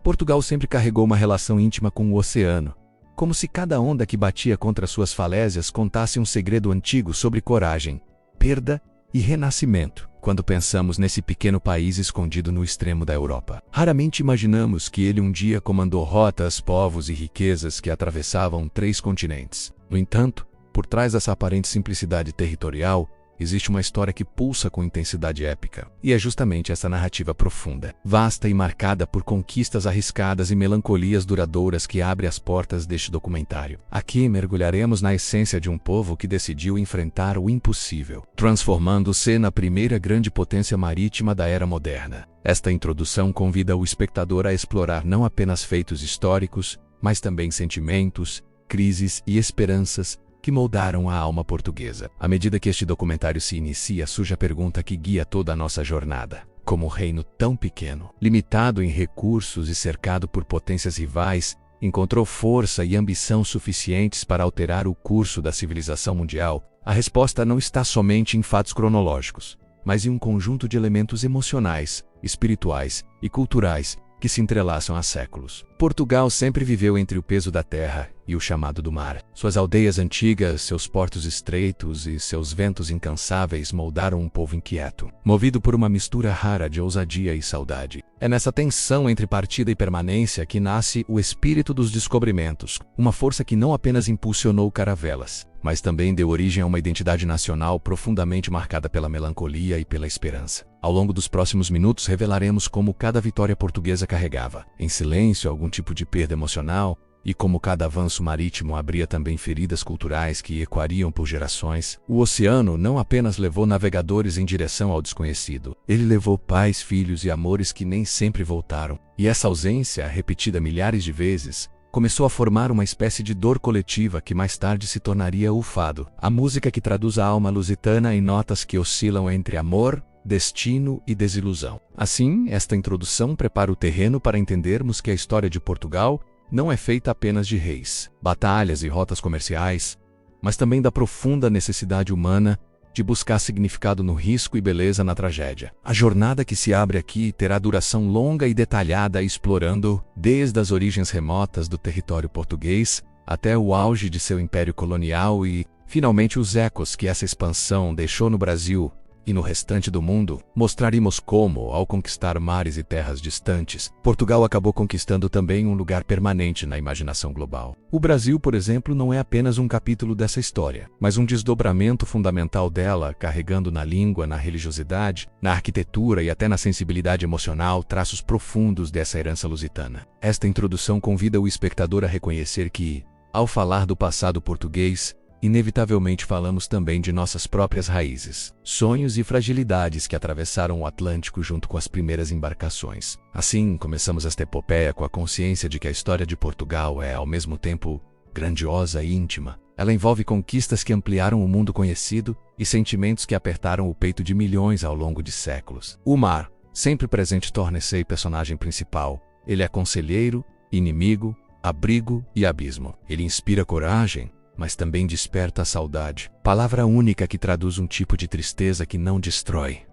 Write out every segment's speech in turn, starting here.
Portugal sempre carregou uma relação íntima com o oceano, como se cada onda que batia contra suas falésias contasse um segredo antigo sobre coragem, perda e renascimento. Quando pensamos nesse pequeno país escondido no extremo da Europa, raramente imaginamos que ele um dia comandou rotas, povos e riquezas que atravessavam 3 continentes. No entanto, por trás dessa aparente simplicidade territorial, existe uma história que pulsa com intensidade épica. E é justamente essa narrativa profunda, vasta e marcada por conquistas arriscadas e melancolias duradouras que abre as portas deste documentário. Aqui mergulharemos na essência de um povo que decidiu enfrentar o impossível, transformando-se na primeira grande potência marítima da era moderna. Esta introdução convida o espectador a explorar não apenas feitos históricos, mas também sentimentos, crises e esperanças que moldaram a alma portuguesa. À medida que este documentário se inicia, surge a pergunta que guia toda a nossa jornada. Como um reino tão pequeno, limitado em recursos e cercado por potências rivais, encontrou força e ambição suficientes para alterar o curso da civilização mundial? A resposta não está somente em fatos cronológicos, mas em um conjunto de elementos emocionais, espirituais e culturais que se entrelaçam há séculos. Portugal sempre viveu entre o peso da terra e o chamado do mar. Suas aldeias antigas, seus portos estreitos e seus ventos incansáveis moldaram um povo inquieto, movido por uma mistura rara de ousadia e saudade. É nessa tensão entre partida e permanência que nasce o espírito dos descobrimentos, uma força que não apenas impulsionou caravelas, mas também deu origem a uma identidade nacional profundamente marcada pela melancolia e pela esperança. Ao longo dos próximos minutos revelaremos como cada vitória portuguesa carregava, em silêncio, algum tipo de perda emocional, e como cada avanço marítimo abria também feridas culturais que ecoariam por gerações. O oceano não apenas levou navegadores em direção ao desconhecido, ele levou pais, filhos e amores que nem sempre voltaram. E essa ausência, repetida milhares de vezes, começou a formar uma espécie de dor coletiva que mais tarde se tornaria o fado, a música que traduz a alma lusitana em notas que oscilam entre amor, destino e desilusão. Assim, esta introdução prepara o terreno para entendermos que a história de Portugal não é feita apenas de reis, batalhas e rotas comerciais, mas também da profunda necessidade humana de buscar significado no risco e beleza na tragédia. A jornada que se abre aqui terá duração longa e detalhada, explorando desde as origens remotas do território português até o auge de seu império colonial e, finalmente, os ecos que essa expansão deixou no Brasil e no restante do mundo. Mostraremos como, ao conquistar mares e terras distantes, Portugal acabou conquistando também um lugar permanente na imaginação global. O Brasil, por exemplo, não é apenas um capítulo dessa história, mas um desdobramento fundamental dela, carregando na língua, na religiosidade, na arquitetura e até na sensibilidade emocional traços profundos dessa herança lusitana. Esta introdução convida o espectador a reconhecer que, ao falar do passado português, inevitavelmente falamos também de nossas próprias raízes, sonhos e fragilidades que atravessaram o Atlântico junto com as primeiras embarcações. Assim, começamos esta epopeia com a consciência de que a história de Portugal é, ao mesmo tempo, grandiosa e íntima. Ela envolve conquistas que ampliaram o mundo conhecido e sentimentos que apertaram o peito de milhões ao longo de séculos. O mar, sempre presente, torna-se personagem principal. Ele é conselheiro, inimigo, abrigo e abismo. Ele inspira coragem, mas também desperta a saudade, palavra única que traduz um tipo de tristeza que não destrói,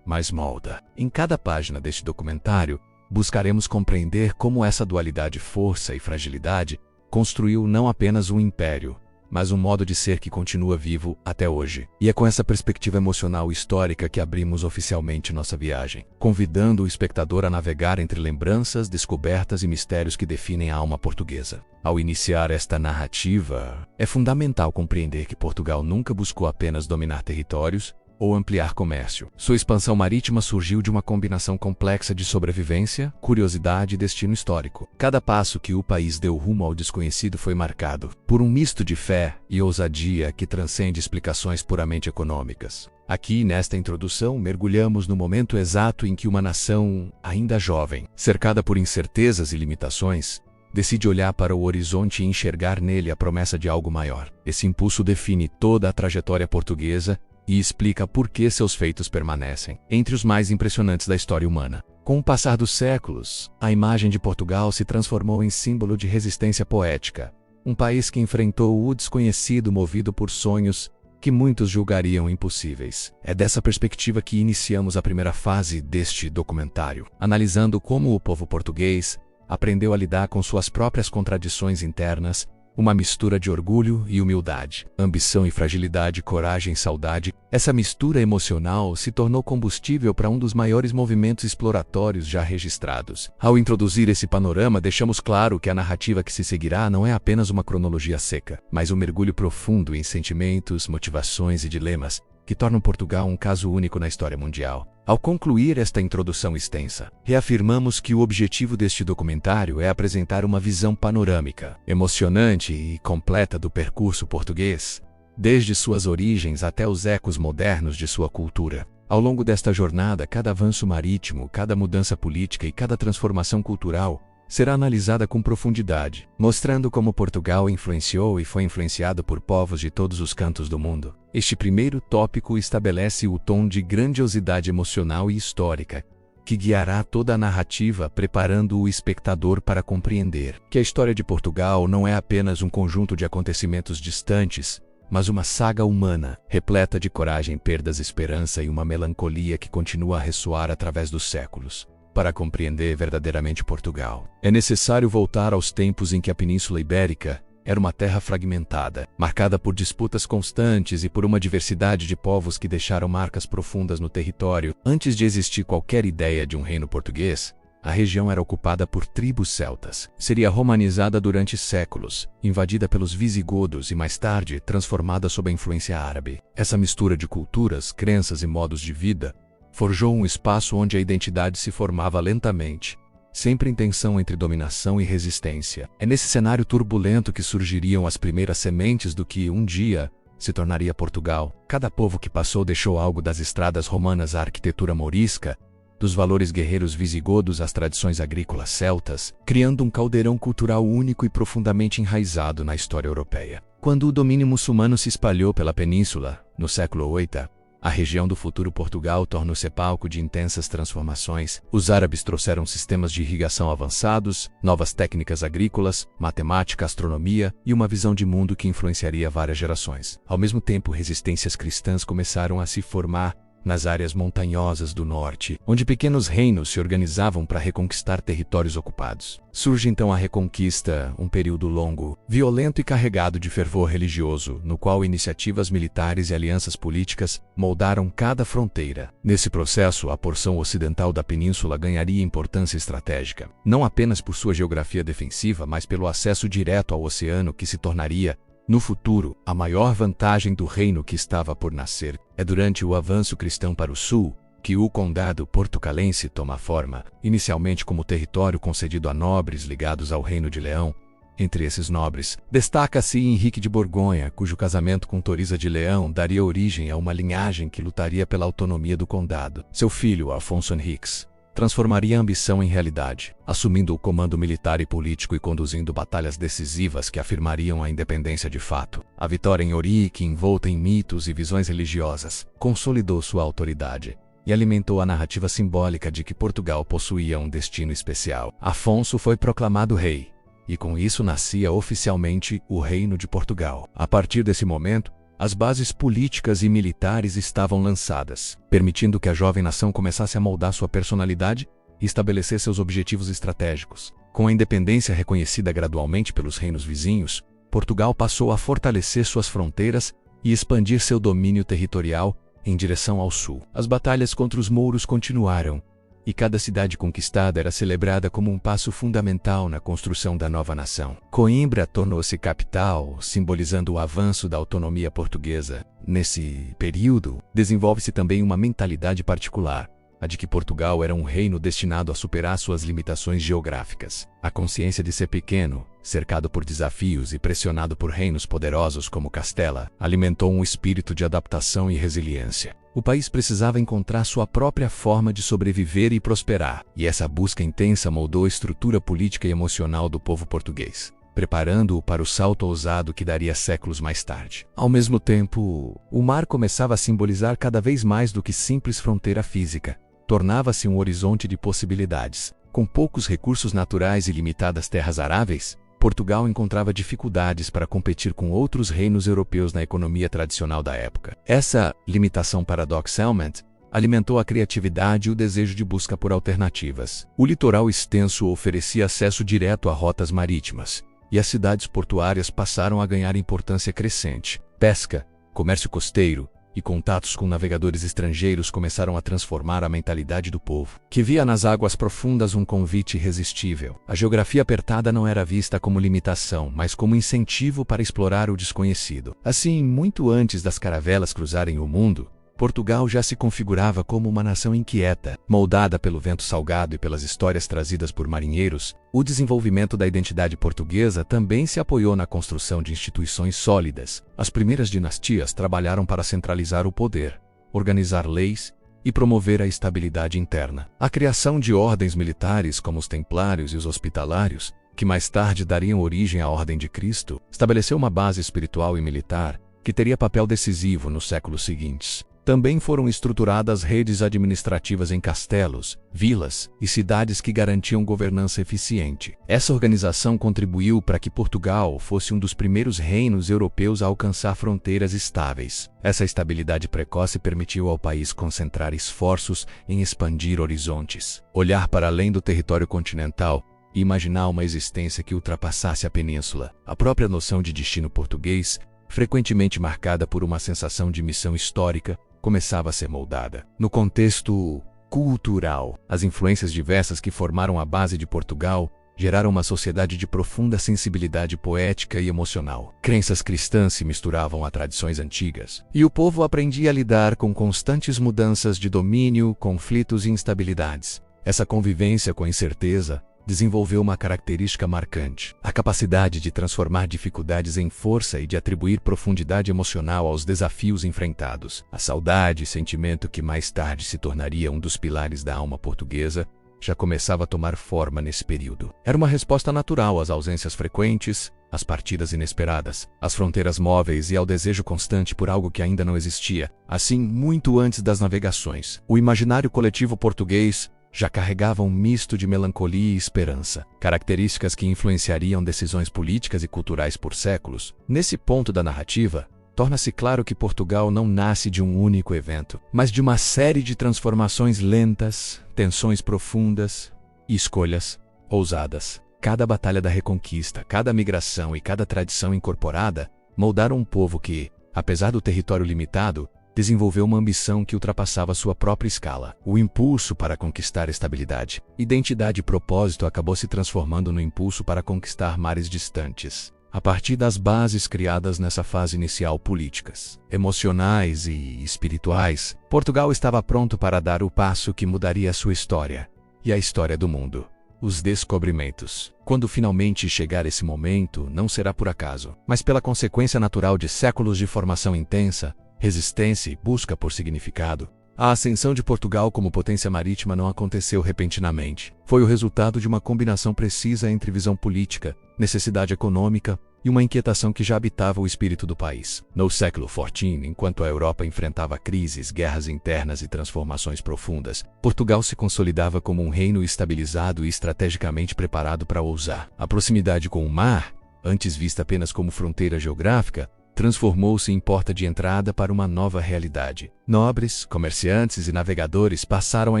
mas molda. Em cada página deste documentário, buscaremos compreender como essa dualidade força e fragilidade construiu não apenas um império, mas um modo de ser que continua vivo até hoje. E é com essa perspectiva emocional e histórica que abrimos oficialmente nossa viagem, convidando o espectador a navegar entre lembranças, descobertas e mistérios que definem a alma portuguesa. Ao iniciar esta narrativa, é fundamental compreender que Portugal nunca buscou apenas dominar territórios ou ampliar comércio. Sua expansão marítima surgiu de uma combinação complexa de sobrevivência, curiosidade e destino histórico. Cada passo que o país deu rumo ao desconhecido foi marcado por um misto de fé e ousadia que transcende explicações puramente econômicas. Aqui, nesta introdução, mergulhamos no momento exato em que uma nação, ainda jovem, cercada por incertezas e limitações, decide olhar para o horizonte e enxergar nele a promessa de algo maior. Esse impulso define toda a trajetória portuguesa e explica por que seus feitos permanecem entre os mais impressionantes da história humana. Com o passar dos séculos, a imagem de Portugal se transformou em símbolo de resistência poética, um país que enfrentou o desconhecido movido por sonhos que muitos julgariam impossíveis. É dessa perspectiva que iniciamos a primeira fase deste documentário, analisando como o povo português, aprendeu a lidar com suas próprias contradições internas, uma mistura de orgulho e humildade, ambição e fragilidade, coragem e saudade. Essa mistura emocional se tornou combustível para um dos maiores movimentos exploratórios já registrados. Ao introduzir esse panorama, deixamos claro que a narrativa que se seguirá não é apenas uma cronologia seca, mas um mergulho profundo em sentimentos, motivações e dilemas que tornam Portugal um caso único na história mundial. Ao concluir esta introdução extensa, reafirmamos que o objetivo deste documentário é apresentar uma visão panorâmica, emocionante e completa do percurso português, desde suas origens até os ecos modernos de sua cultura. Ao longo desta jornada, cada avanço marítimo, cada mudança política e cada transformação cultural será analisada com profundidade, mostrando como Portugal influenciou e foi influenciado por povos de todos os cantos do mundo. Este primeiro tópico estabelece o tom de grandiosidade emocional e histórica, que guiará toda a narrativa, preparando o espectador para compreender que a história de Portugal não é apenas um conjunto de acontecimentos distantes, mas uma saga humana, repleta de coragem, perdas, esperança e uma melancolia que continua a ressoar através dos séculos. Para compreender verdadeiramente Portugal, é necessário voltar aos tempos em que a Península Ibérica era uma terra fragmentada, marcada por disputas constantes e por uma diversidade de povos que deixaram marcas profundas no território. Antes de existir qualquer ideia de um reino português, a região era ocupada por tribos celtas. Seria romanizada durante séculos, invadida pelos visigodos e mais tarde transformada sob a influência árabe. Essa mistura de culturas, crenças e modos de vida forjou um espaço onde a identidade se formava lentamente, sempre em tensão entre dominação e resistência. É nesse cenário turbulento que surgiriam as primeiras sementes do que, um dia, se tornaria Portugal. Cada povo que passou deixou algo das estradas romanas à arquitetura morisca, dos valores guerreiros visigodos às tradições agrícolas celtas, criando um caldeirão cultural único e profundamente enraizado na história europeia. Quando o domínio muçulmano se espalhou pela península, no século VIII, a região do futuro Portugal tornou-se palco de intensas transformações. Os árabes trouxeram sistemas de irrigação avançados, novas técnicas agrícolas, matemática, astronomia e uma visão de mundo que influenciaria várias gerações. Ao mesmo tempo, resistências cristãs começaram a se formar nas áreas montanhosas do norte, onde pequenos reinos se organizavam para reconquistar territórios ocupados. Surge então a Reconquista, um período longo, violento e carregado de fervor religioso, no qual iniciativas militares e alianças políticas moldaram cada fronteira. Nesse processo, a porção ocidental da península ganharia importância estratégica, não apenas por sua geografia defensiva, mas pelo acesso direto ao oceano que se tornaria, no futuro, a maior vantagem do reino que estava por nascer. É durante o avanço cristão para o sul que o condado portucalense toma forma, inicialmente como território concedido a nobres ligados ao Reino de Leão. Entre esses nobres, destaca-se Henrique de Borgonha, cujo casamento com Torisa de Leão daria origem a uma linhagem que lutaria pela autonomia do condado. Seu filho, Afonso Henriques, transformaria a ambição em realidade, assumindo o comando militar e político e conduzindo batalhas decisivas que afirmariam a independência de fato. A vitória em Ourique, envolta em mitos e visões religiosas, consolidou sua autoridade e alimentou a narrativa simbólica de que Portugal possuía um destino especial. Afonso foi proclamado rei, e com isso nascia oficialmente o Reino de Portugal. A partir desse momento, as bases políticas e militares estavam lançadas, permitindo que a jovem nação começasse a moldar sua personalidade e estabelecer seus objetivos estratégicos. Com a independência reconhecida gradualmente pelos reinos vizinhos, Portugal passou a fortalecer suas fronteiras e expandir seu domínio territorial em direção ao sul. As batalhas contra os mouros continuaram, e cada cidade conquistada era celebrada como um passo fundamental na construção da nova nação. Coimbra tornou-se capital, simbolizando o avanço da autonomia portuguesa. Nesse período, desenvolve-se também uma mentalidade particular, a de que Portugal era um reino destinado a superar suas limitações geográficas. A consciência de ser pequeno, cercado por desafios e pressionado por reinos poderosos como Castela, alimentou um espírito de adaptação e resiliência. O país precisava encontrar sua própria forma de sobreviver e prosperar, e essa busca intensa moldou a estrutura política e emocional do povo português, preparando-o para o salto ousado que daria séculos mais tarde. Ao mesmo tempo, o mar começava a simbolizar cada vez mais do que simples fronteira física. Tornava-se um horizonte de possibilidades. Com poucos recursos naturais e limitadas terras aráveis, Portugal encontrava dificuldades para competir com outros reinos europeus na economia tradicional da época. Essa limitação, paradoxalmente, alimentou a criatividade e o desejo de busca por alternativas. O litoral extenso oferecia acesso direto a rotas marítimas, e as cidades portuárias passaram a ganhar importância crescente. Pesca, comércio costeiro e contatos com navegadores estrangeiros começaram a transformar a mentalidade do povo, que via nas águas profundas um convite irresistível. A geografia apertada não era vista como limitação, mas como incentivo para explorar o desconhecido. Assim, muito antes das caravelas cruzarem o mundo, Portugal já se configurava como uma nação inquieta, moldada pelo vento salgado e pelas histórias trazidas por marinheiros. O desenvolvimento da identidade portuguesa também se apoiou na construção de instituições sólidas. As primeiras dinastias trabalharam para centralizar o poder, organizar leis e promover a estabilidade interna. A criação de ordens militares como os templários e os hospitalários, que mais tarde dariam origem à Ordem de Cristo, estabeleceu uma base espiritual e militar que teria papel decisivo nos séculos seguintes. Também foram estruturadas redes administrativas em castelos, vilas e cidades que garantiam governança eficiente. Essa organização contribuiu para que Portugal fosse um dos primeiros reinos europeus a alcançar fronteiras estáveis. Essa estabilidade precoce permitiu ao país concentrar esforços em expandir horizontes, olhar para além do território continental e imaginar uma existência que ultrapassasse a península. A própria noção de destino português, frequentemente marcada por uma sensação de missão histórica, começava a ser moldada. No contexto cultural, as influências diversas que formaram a base de Portugal geraram uma sociedade de profunda sensibilidade poética e emocional. Crenças cristãs se misturavam a tradições antigas, e o povo aprendia a lidar com constantes mudanças de domínio, conflitos e instabilidades. Essa convivência com a incerteza desenvolveu uma característica marcante: a capacidade de transformar dificuldades em força e de atribuir profundidade emocional aos desafios enfrentados. A saudade, sentimento que mais tarde se tornaria um dos pilares da alma portuguesa, já começava a tomar forma nesse período. Era uma resposta natural às ausências frequentes, às partidas inesperadas, às fronteiras móveis e ao desejo constante por algo que ainda não existia. Assim, muito antes das navegações, o imaginário coletivo português já carregava um misto de melancolia e esperança, características que influenciariam decisões políticas e culturais por séculos. Nesse ponto da narrativa, torna-se claro que Portugal não nasce de um único evento, mas de uma série de transformações lentas, tensões profundas e escolhas ousadas. Cada batalha da Reconquista, cada migração e cada tradição incorporada moldaram um povo que, apesar do território limitado, desenvolveu uma ambição que ultrapassava sua própria escala. O impulso para conquistar estabilidade, identidade e propósito acabou se transformando no impulso para conquistar mares distantes. A partir das bases criadas nessa fase inicial políticas, emocionais e espirituais, Portugal estava pronto para dar o passo que mudaria a sua história e a história do mundo. Os descobrimentos. Quando finalmente chegar esse momento, não será por acaso, mas pela consequência natural de séculos de formação intensa, resistência e busca por significado. A ascensão de Portugal como potência marítima não aconteceu repentinamente. Foi o resultado de uma combinação precisa entre visão política, necessidade econômica e uma inquietação que já habitava o espírito do país. No século XIV, enquanto a Europa enfrentava crises, guerras internas e transformações profundas, Portugal se consolidava como um reino estabilizado e estrategicamente preparado para ousar. A proximidade com o mar, antes vista apenas como fronteira geográfica, transformou-se em porta de entrada para uma nova realidade. Nobres, comerciantes e navegadores passaram a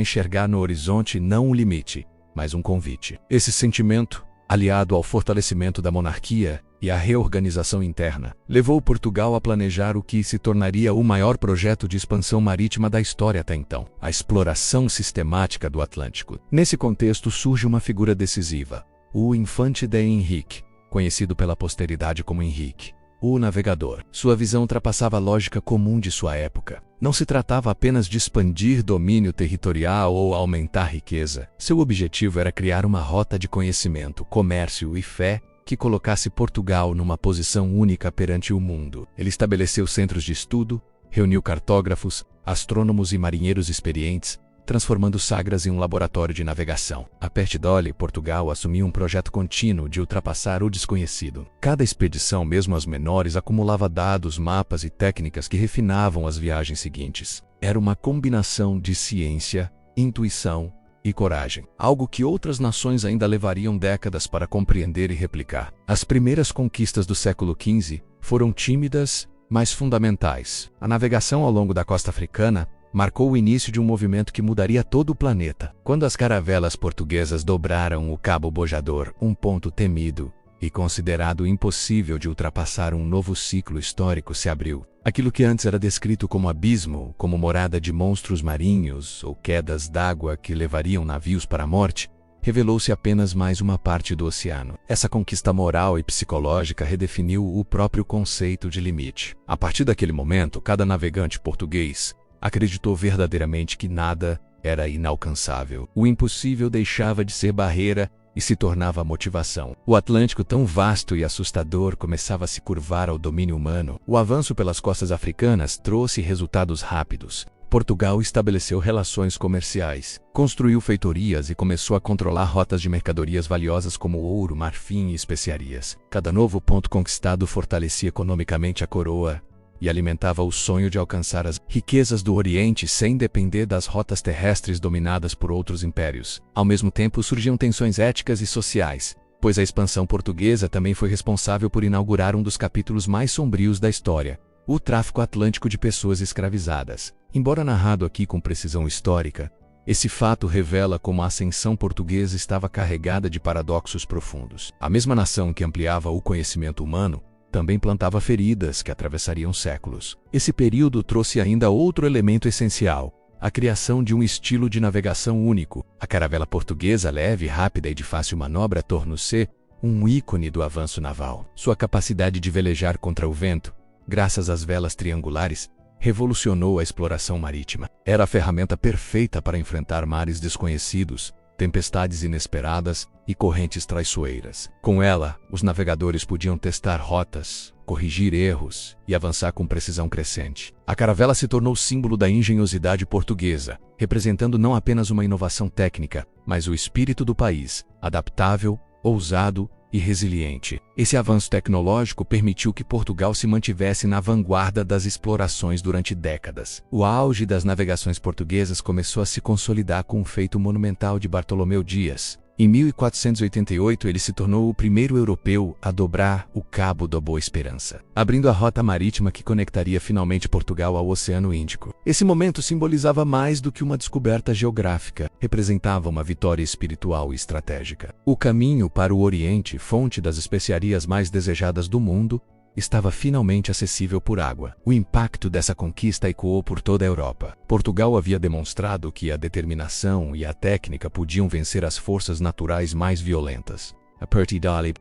enxergar no horizonte não um limite, mas um convite. Esse sentimento, aliado ao fortalecimento da monarquia e à reorganização interna, levou Portugal a planejar o que se tornaria o maior projeto de expansão marítima da história até então: a exploração sistemática do Atlântico. Nesse contexto surge uma figura decisiva: o Infante de Henrique, conhecido pela posteridade como Henrique, o navegador. Sua visão ultrapassava a lógica comum de sua época. Não se tratava apenas de expandir domínio territorial ou aumentar riqueza. Seu objetivo era criar uma rota de conhecimento, comércio e fé que colocasse Portugal numa posição única perante o mundo. Ele estabeleceu centros de estudo, reuniu cartógrafos, astrônomos e marinheiros experientes, transformando Sagres em um laboratório de navegação. A partir dali, Portugal assumiu um projeto contínuo de ultrapassar o desconhecido. Cada expedição, mesmo as menores, acumulava dados, mapas e técnicas que refinavam as viagens seguintes. Era uma combinação de ciência, intuição e coragem, algo que outras nações ainda levariam décadas para compreender e replicar. As primeiras conquistas do século XV foram tímidas, mas fundamentais. A navegação ao longo da costa africana marcou o início de um movimento que mudaria todo o planeta. Quando as caravelas portuguesas dobraram o Cabo Bojador, um ponto temido e considerado impossível de ultrapassar, um novo ciclo histórico se abriu. Aquilo que antes era descrito como abismo, como morada de monstros marinhos ou quedas d'água que levariam navios para a morte, revelou-se apenas mais uma parte do oceano. Essa conquista moral e psicológica redefiniu o próprio conceito de limite. A partir daquele momento, cada navegante português acreditou verdadeiramente que nada era inalcançável. O impossível deixava de ser barreira e se tornava motivação. O Atlântico, tão vasto e assustador, começava a se curvar ao domínio humano. O avanço pelas costas africanas trouxe resultados rápidos. Portugal estabeleceu relações comerciais, construiu feitorias e começou a controlar rotas de mercadorias valiosas como ouro, marfim e especiarias. Cada novo ponto conquistado fortalecia economicamente a coroa e alimentava o sonho de alcançar as riquezas do Oriente sem depender das rotas terrestres dominadas por outros impérios. Ao mesmo tempo, surgiam tensões éticas e sociais, pois a expansão portuguesa também foi responsável por inaugurar um dos capítulos mais sombrios da história: o tráfico atlântico de pessoas escravizadas. Embora narrado aqui com precisão histórica, esse fato revela como a ascensão portuguesa estava carregada de paradoxos profundos. A mesma nação que ampliava o conhecimento humano também plantava feridas que atravessariam séculos. Esse período trouxe ainda outro elemento essencial: a criação de um estilo de navegação único. A caravela portuguesa, leve, rápida e de fácil manobra, tornou-se um ícone do avanço naval. Sua capacidade de velejar contra o vento, graças às velas triangulares, revolucionou a exploração marítima. Era a ferramenta perfeita para enfrentar mares desconhecidos, tempestades inesperadas e correntes traiçoeiras. Com ela, os navegadores podiam testar rotas, corrigir erros e avançar com precisão crescente. A caravela se tornou símbolo da engenhosidade portuguesa, representando não apenas uma inovação técnica, mas o espírito do país, adaptável, ousado e resiliente. Esse avanço tecnológico permitiu que Portugal se mantivesse na vanguarda das explorações durante décadas. O auge das navegações portuguesas começou a se consolidar com o feito monumental de Bartolomeu Dias. Em 1488, ele se tornou o primeiro europeu a dobrar o Cabo da Boa Esperança, abrindo a rota marítima que conectaria finalmente Portugal ao Oceano Índico. Esse momento simbolizava mais do que uma descoberta geográfica, representava uma vitória espiritual e estratégica. O caminho para o Oriente, fonte das especiarias mais desejadas do mundo, estava finalmente acessível por água. O impacto dessa conquista ecoou por toda a Europa. Portugal havia demonstrado que a determinação e a técnica podiam vencer as forças naturais mais violentas.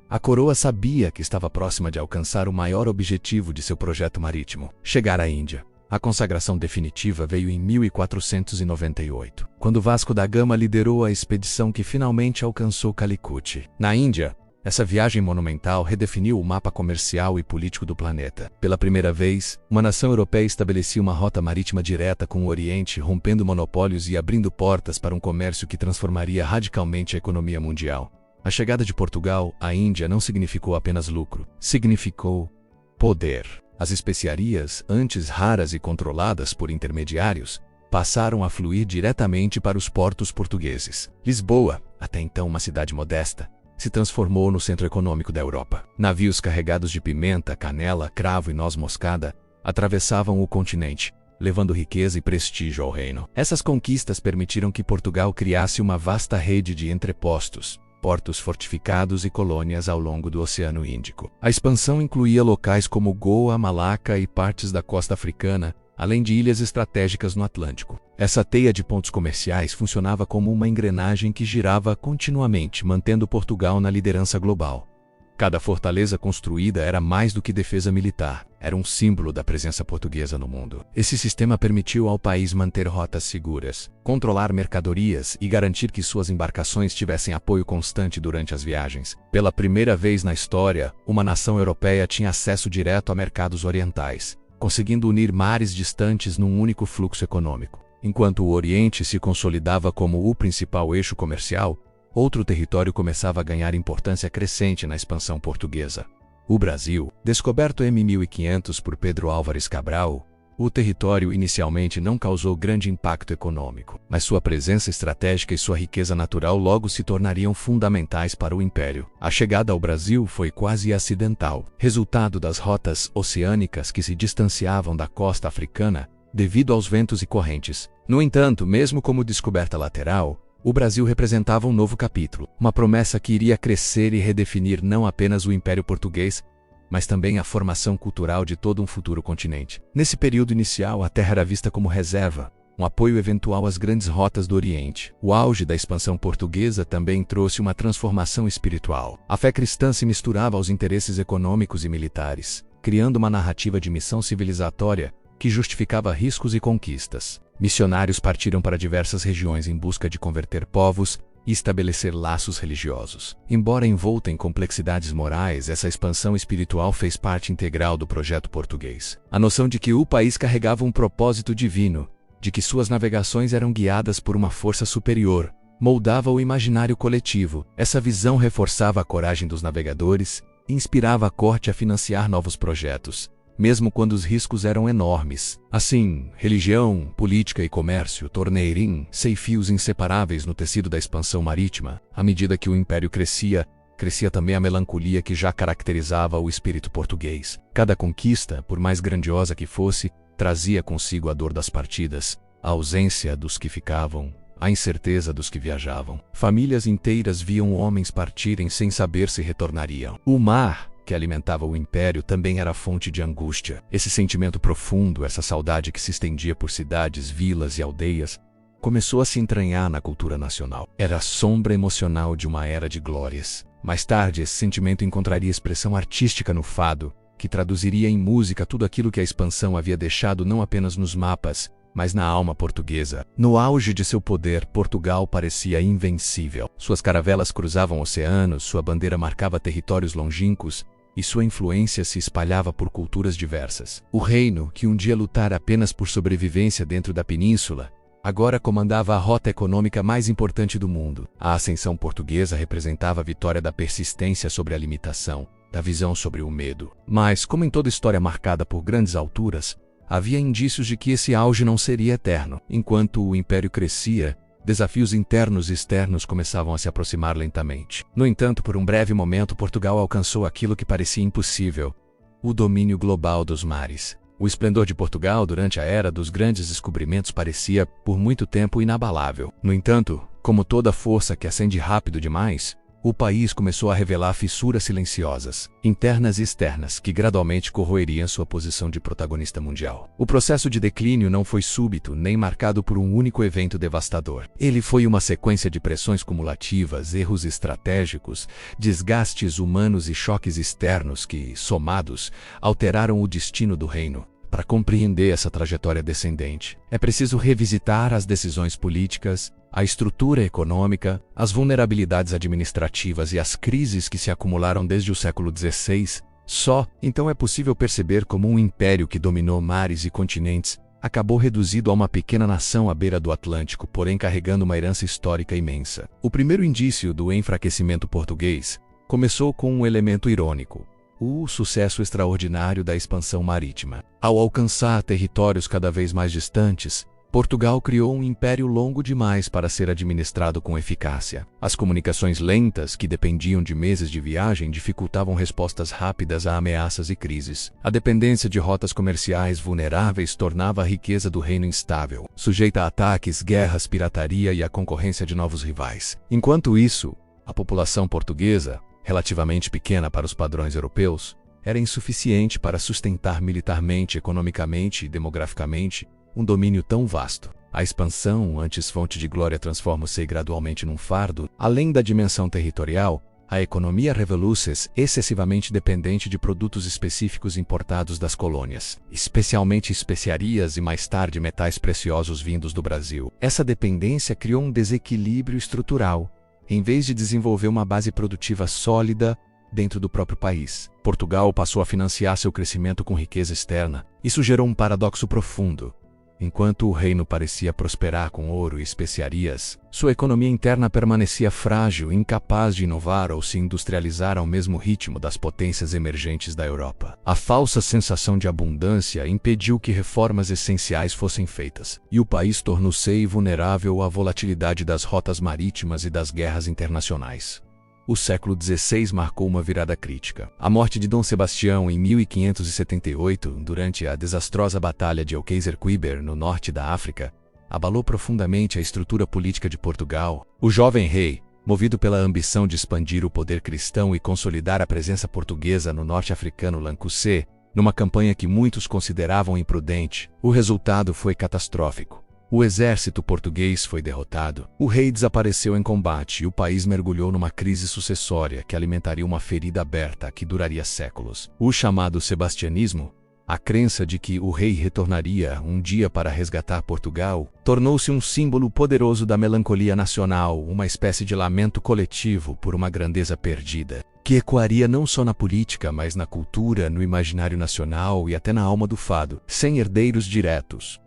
A coroa sabia que estava próxima de alcançar o maior objetivo de seu projeto marítimo: chegar à Índia. A consagração definitiva veio em 1498, quando Vasco da Gama liderou a expedição que finalmente alcançou Calicut. Na Índia, essa viagem monumental redefiniu o mapa comercial e político do planeta. Pela primeira vez, uma nação europeia estabelecia uma rota marítima direta com o Oriente, rompendo monopólios e abrindo portas para um comércio que transformaria radicalmente a economia mundial. A chegada de Portugal à Índia não significou apenas lucro, significou poder. As especiarias, antes raras e controladas por intermediários, passaram a fluir diretamente para os portos portugueses. Lisboa, até então uma cidade modesta, se transformou no centro econômico da Europa. Navios carregados de pimenta, canela, cravo e noz moscada atravessavam o continente, levando riqueza e prestígio ao reino. Essas conquistas permitiram que Portugal criasse uma vasta rede de entrepostos, portos fortificados e colônias ao longo do Oceano Índico. A expansão incluía locais como Goa, Malaca e partes da costa africana, além de ilhas estratégicas no Atlântico. Essa teia de pontos comerciais funcionava como uma engrenagem que girava continuamente, mantendo Portugal na liderança global. Cada fortaleza construída era mais do que defesa militar, era um símbolo da presença portuguesa no mundo. Esse sistema permitiu ao país manter rotas seguras, controlar mercadorias e garantir que suas embarcações tivessem apoio constante durante as viagens. Pela primeira vez na história, uma nação europeia tinha acesso direto a mercados orientais, conseguindo unir mares distantes num único fluxo econômico. Enquanto o Oriente se consolidava como o principal eixo comercial, outro território começava a ganhar importância crescente na expansão portuguesa: o Brasil. Descoberto em 1500 por Pedro Álvares Cabral, o território inicialmente não causou grande impacto econômico, mas sua presença estratégica e sua riqueza natural logo se tornariam fundamentais para o império. A chegada ao Brasil foi quase acidental, resultado das rotas oceânicas que se distanciavam da costa africana devido aos ventos e correntes. No entanto, mesmo como descoberta lateral, o Brasil representava um novo capítulo, uma promessa que iria crescer e redefinir não apenas o Império Português, mas também a formação cultural de todo um futuro continente. Nesse período inicial, a terra era vista como reserva, um apoio eventual às grandes rotas do Oriente. O auge da expansão portuguesa também trouxe uma transformação espiritual. A fé cristã se misturava aos interesses econômicos e militares, criando uma narrativa de missão civilizatória que justificava riscos e conquistas. Missionários partiram para diversas regiões em busca de converter povos e estabelecer laços religiosos. Embora envolta em complexidades morais, essa expansão espiritual fez parte integral do projeto português. A noção de que o país carregava um propósito divino, de que suas navegações eram guiadas por uma força superior, moldava o imaginário coletivo. Essa visão reforçava a coragem dos navegadores e inspirava a corte a financiar novos projetos, mesmo quando os riscos eram enormes. Assim, religião, política e comércio tornariam-se fios inseparáveis no tecido da expansão marítima. À medida que o império crescia também a melancolia que já caracterizava o espírito português. Cada conquista, por mais grandiosa que fosse, trazia consigo a dor das partidas, a ausência dos que ficavam, a incerteza dos que viajavam. Famílias inteiras viam homens partirem sem saber se retornariam. O mar, que alimentava o império, também era fonte de angústia. Esse sentimento profundo, essa saudade que se estendia por cidades, vilas e aldeias, começou a se entranhar na cultura nacional. Era a sombra emocional de uma era de glórias. Mais tarde, esse sentimento encontraria expressão artística no fado, que traduziria em música tudo aquilo que a expansão havia deixado não apenas nos mapas, mas na alma portuguesa. No auge de seu poder, Portugal parecia invencível. Suas caravelas cruzavam oceanos, sua bandeira marcava territórios longínquos, e sua influência se espalhava por culturas diversas. O reino, que um dia lutara apenas por sobrevivência dentro da península, agora comandava a rota econômica mais importante do mundo. A ascensão portuguesa representava a vitória da persistência sobre a limitação, da visão sobre o medo. Mas, como em toda história marcada por grandes alturas, havia indícios de que esse auge não seria eterno. Enquanto o império crescia, desafios internos e externos começavam a se aproximar lentamente. No entanto, por um breve momento, Portugal alcançou aquilo que parecia impossível: o domínio global dos mares. O esplendor de Portugal durante a era dos grandes descobrimentos parecia, por muito tempo, inabalável. No entanto, como toda força que ascende rápido demais, o país começou a revelar fissuras silenciosas, internas e externas, que gradualmente corroeriam sua posição de protagonista mundial. O processo de declínio não foi súbito, nem marcado por um único evento devastador. Ele foi uma sequência de pressões cumulativas, erros estratégicos, desgastes humanos e choques externos que, somados, alteraram o destino do reino. Para compreender essa trajetória descendente, é preciso revisitar as decisões políticas, a estrutura econômica, as vulnerabilidades administrativas e as crises que se acumularam desde o século XVI. Só então é possível perceber como um império que dominou mares e continentes acabou reduzido a uma pequena nação à beira do Atlântico, porém carregando uma herança histórica imensa. O primeiro indício do enfraquecimento português começou com um elemento irônico: o sucesso extraordinário da expansão marítima. Ao alcançar territórios cada vez mais distantes, Portugal criou um império longo demais para ser administrado com eficácia. As comunicações lentas, que dependiam de meses de viagem, dificultavam respostas rápidas a ameaças e crises. A dependência de rotas comerciais vulneráveis tornava a riqueza do reino instável, sujeita a ataques, guerras, pirataria e a concorrência de novos rivais. Enquanto isso, a população portuguesa, relativamente pequena para os padrões europeus, era insuficiente para sustentar militarmente, economicamente e demograficamente um domínio tão vasto. A expansão, antes fonte de glória, transforma-se gradualmente num fardo. Além da dimensão territorial, a economia revelou-se excessivamente dependente de produtos específicos importados das colônias, especialmente especiarias e mais tarde metais preciosos vindos do Brasil. Essa dependência criou um desequilíbrio estrutural, em vez de desenvolver uma base produtiva sólida dentro do próprio país. Portugal passou a financiar seu crescimento com riqueza externa. Isso gerou um paradoxo profundo. Enquanto o reino parecia prosperar com ouro e especiarias, sua economia interna permanecia frágil, incapaz de inovar ou se industrializar ao mesmo ritmo das potências emergentes da Europa. A falsa sensação de abundância impediu que reformas essenciais fossem feitas, e o país tornou-se vulnerável à volatilidade das rotas marítimas e das guerras internacionais. O século XVI marcou uma virada crítica. A morte de Dom Sebastião em 1578, durante a desastrosa Batalha de Alcácer-Quibir, no norte da África, abalou profundamente a estrutura política de Portugal. O jovem rei, movido pela ambição de expandir o poder cristão e consolidar a presença portuguesa no norte africano Lancusê, numa campanha que muitos consideravam imprudente, o resultado foi catastrófico. O exército português foi derrotado, o rei desapareceu em combate e o país mergulhou numa crise sucessória que alimentaria uma ferida aberta que duraria séculos. O chamado sebastianismo, a crença de que o rei retornaria um dia para resgatar Portugal, tornou-se um símbolo poderoso da melancolia nacional, uma espécie de lamento coletivo por uma grandeza perdida, que ecoaria não só na política, mas na cultura, no imaginário nacional e até na alma do fado. Sem herdeiros diretos,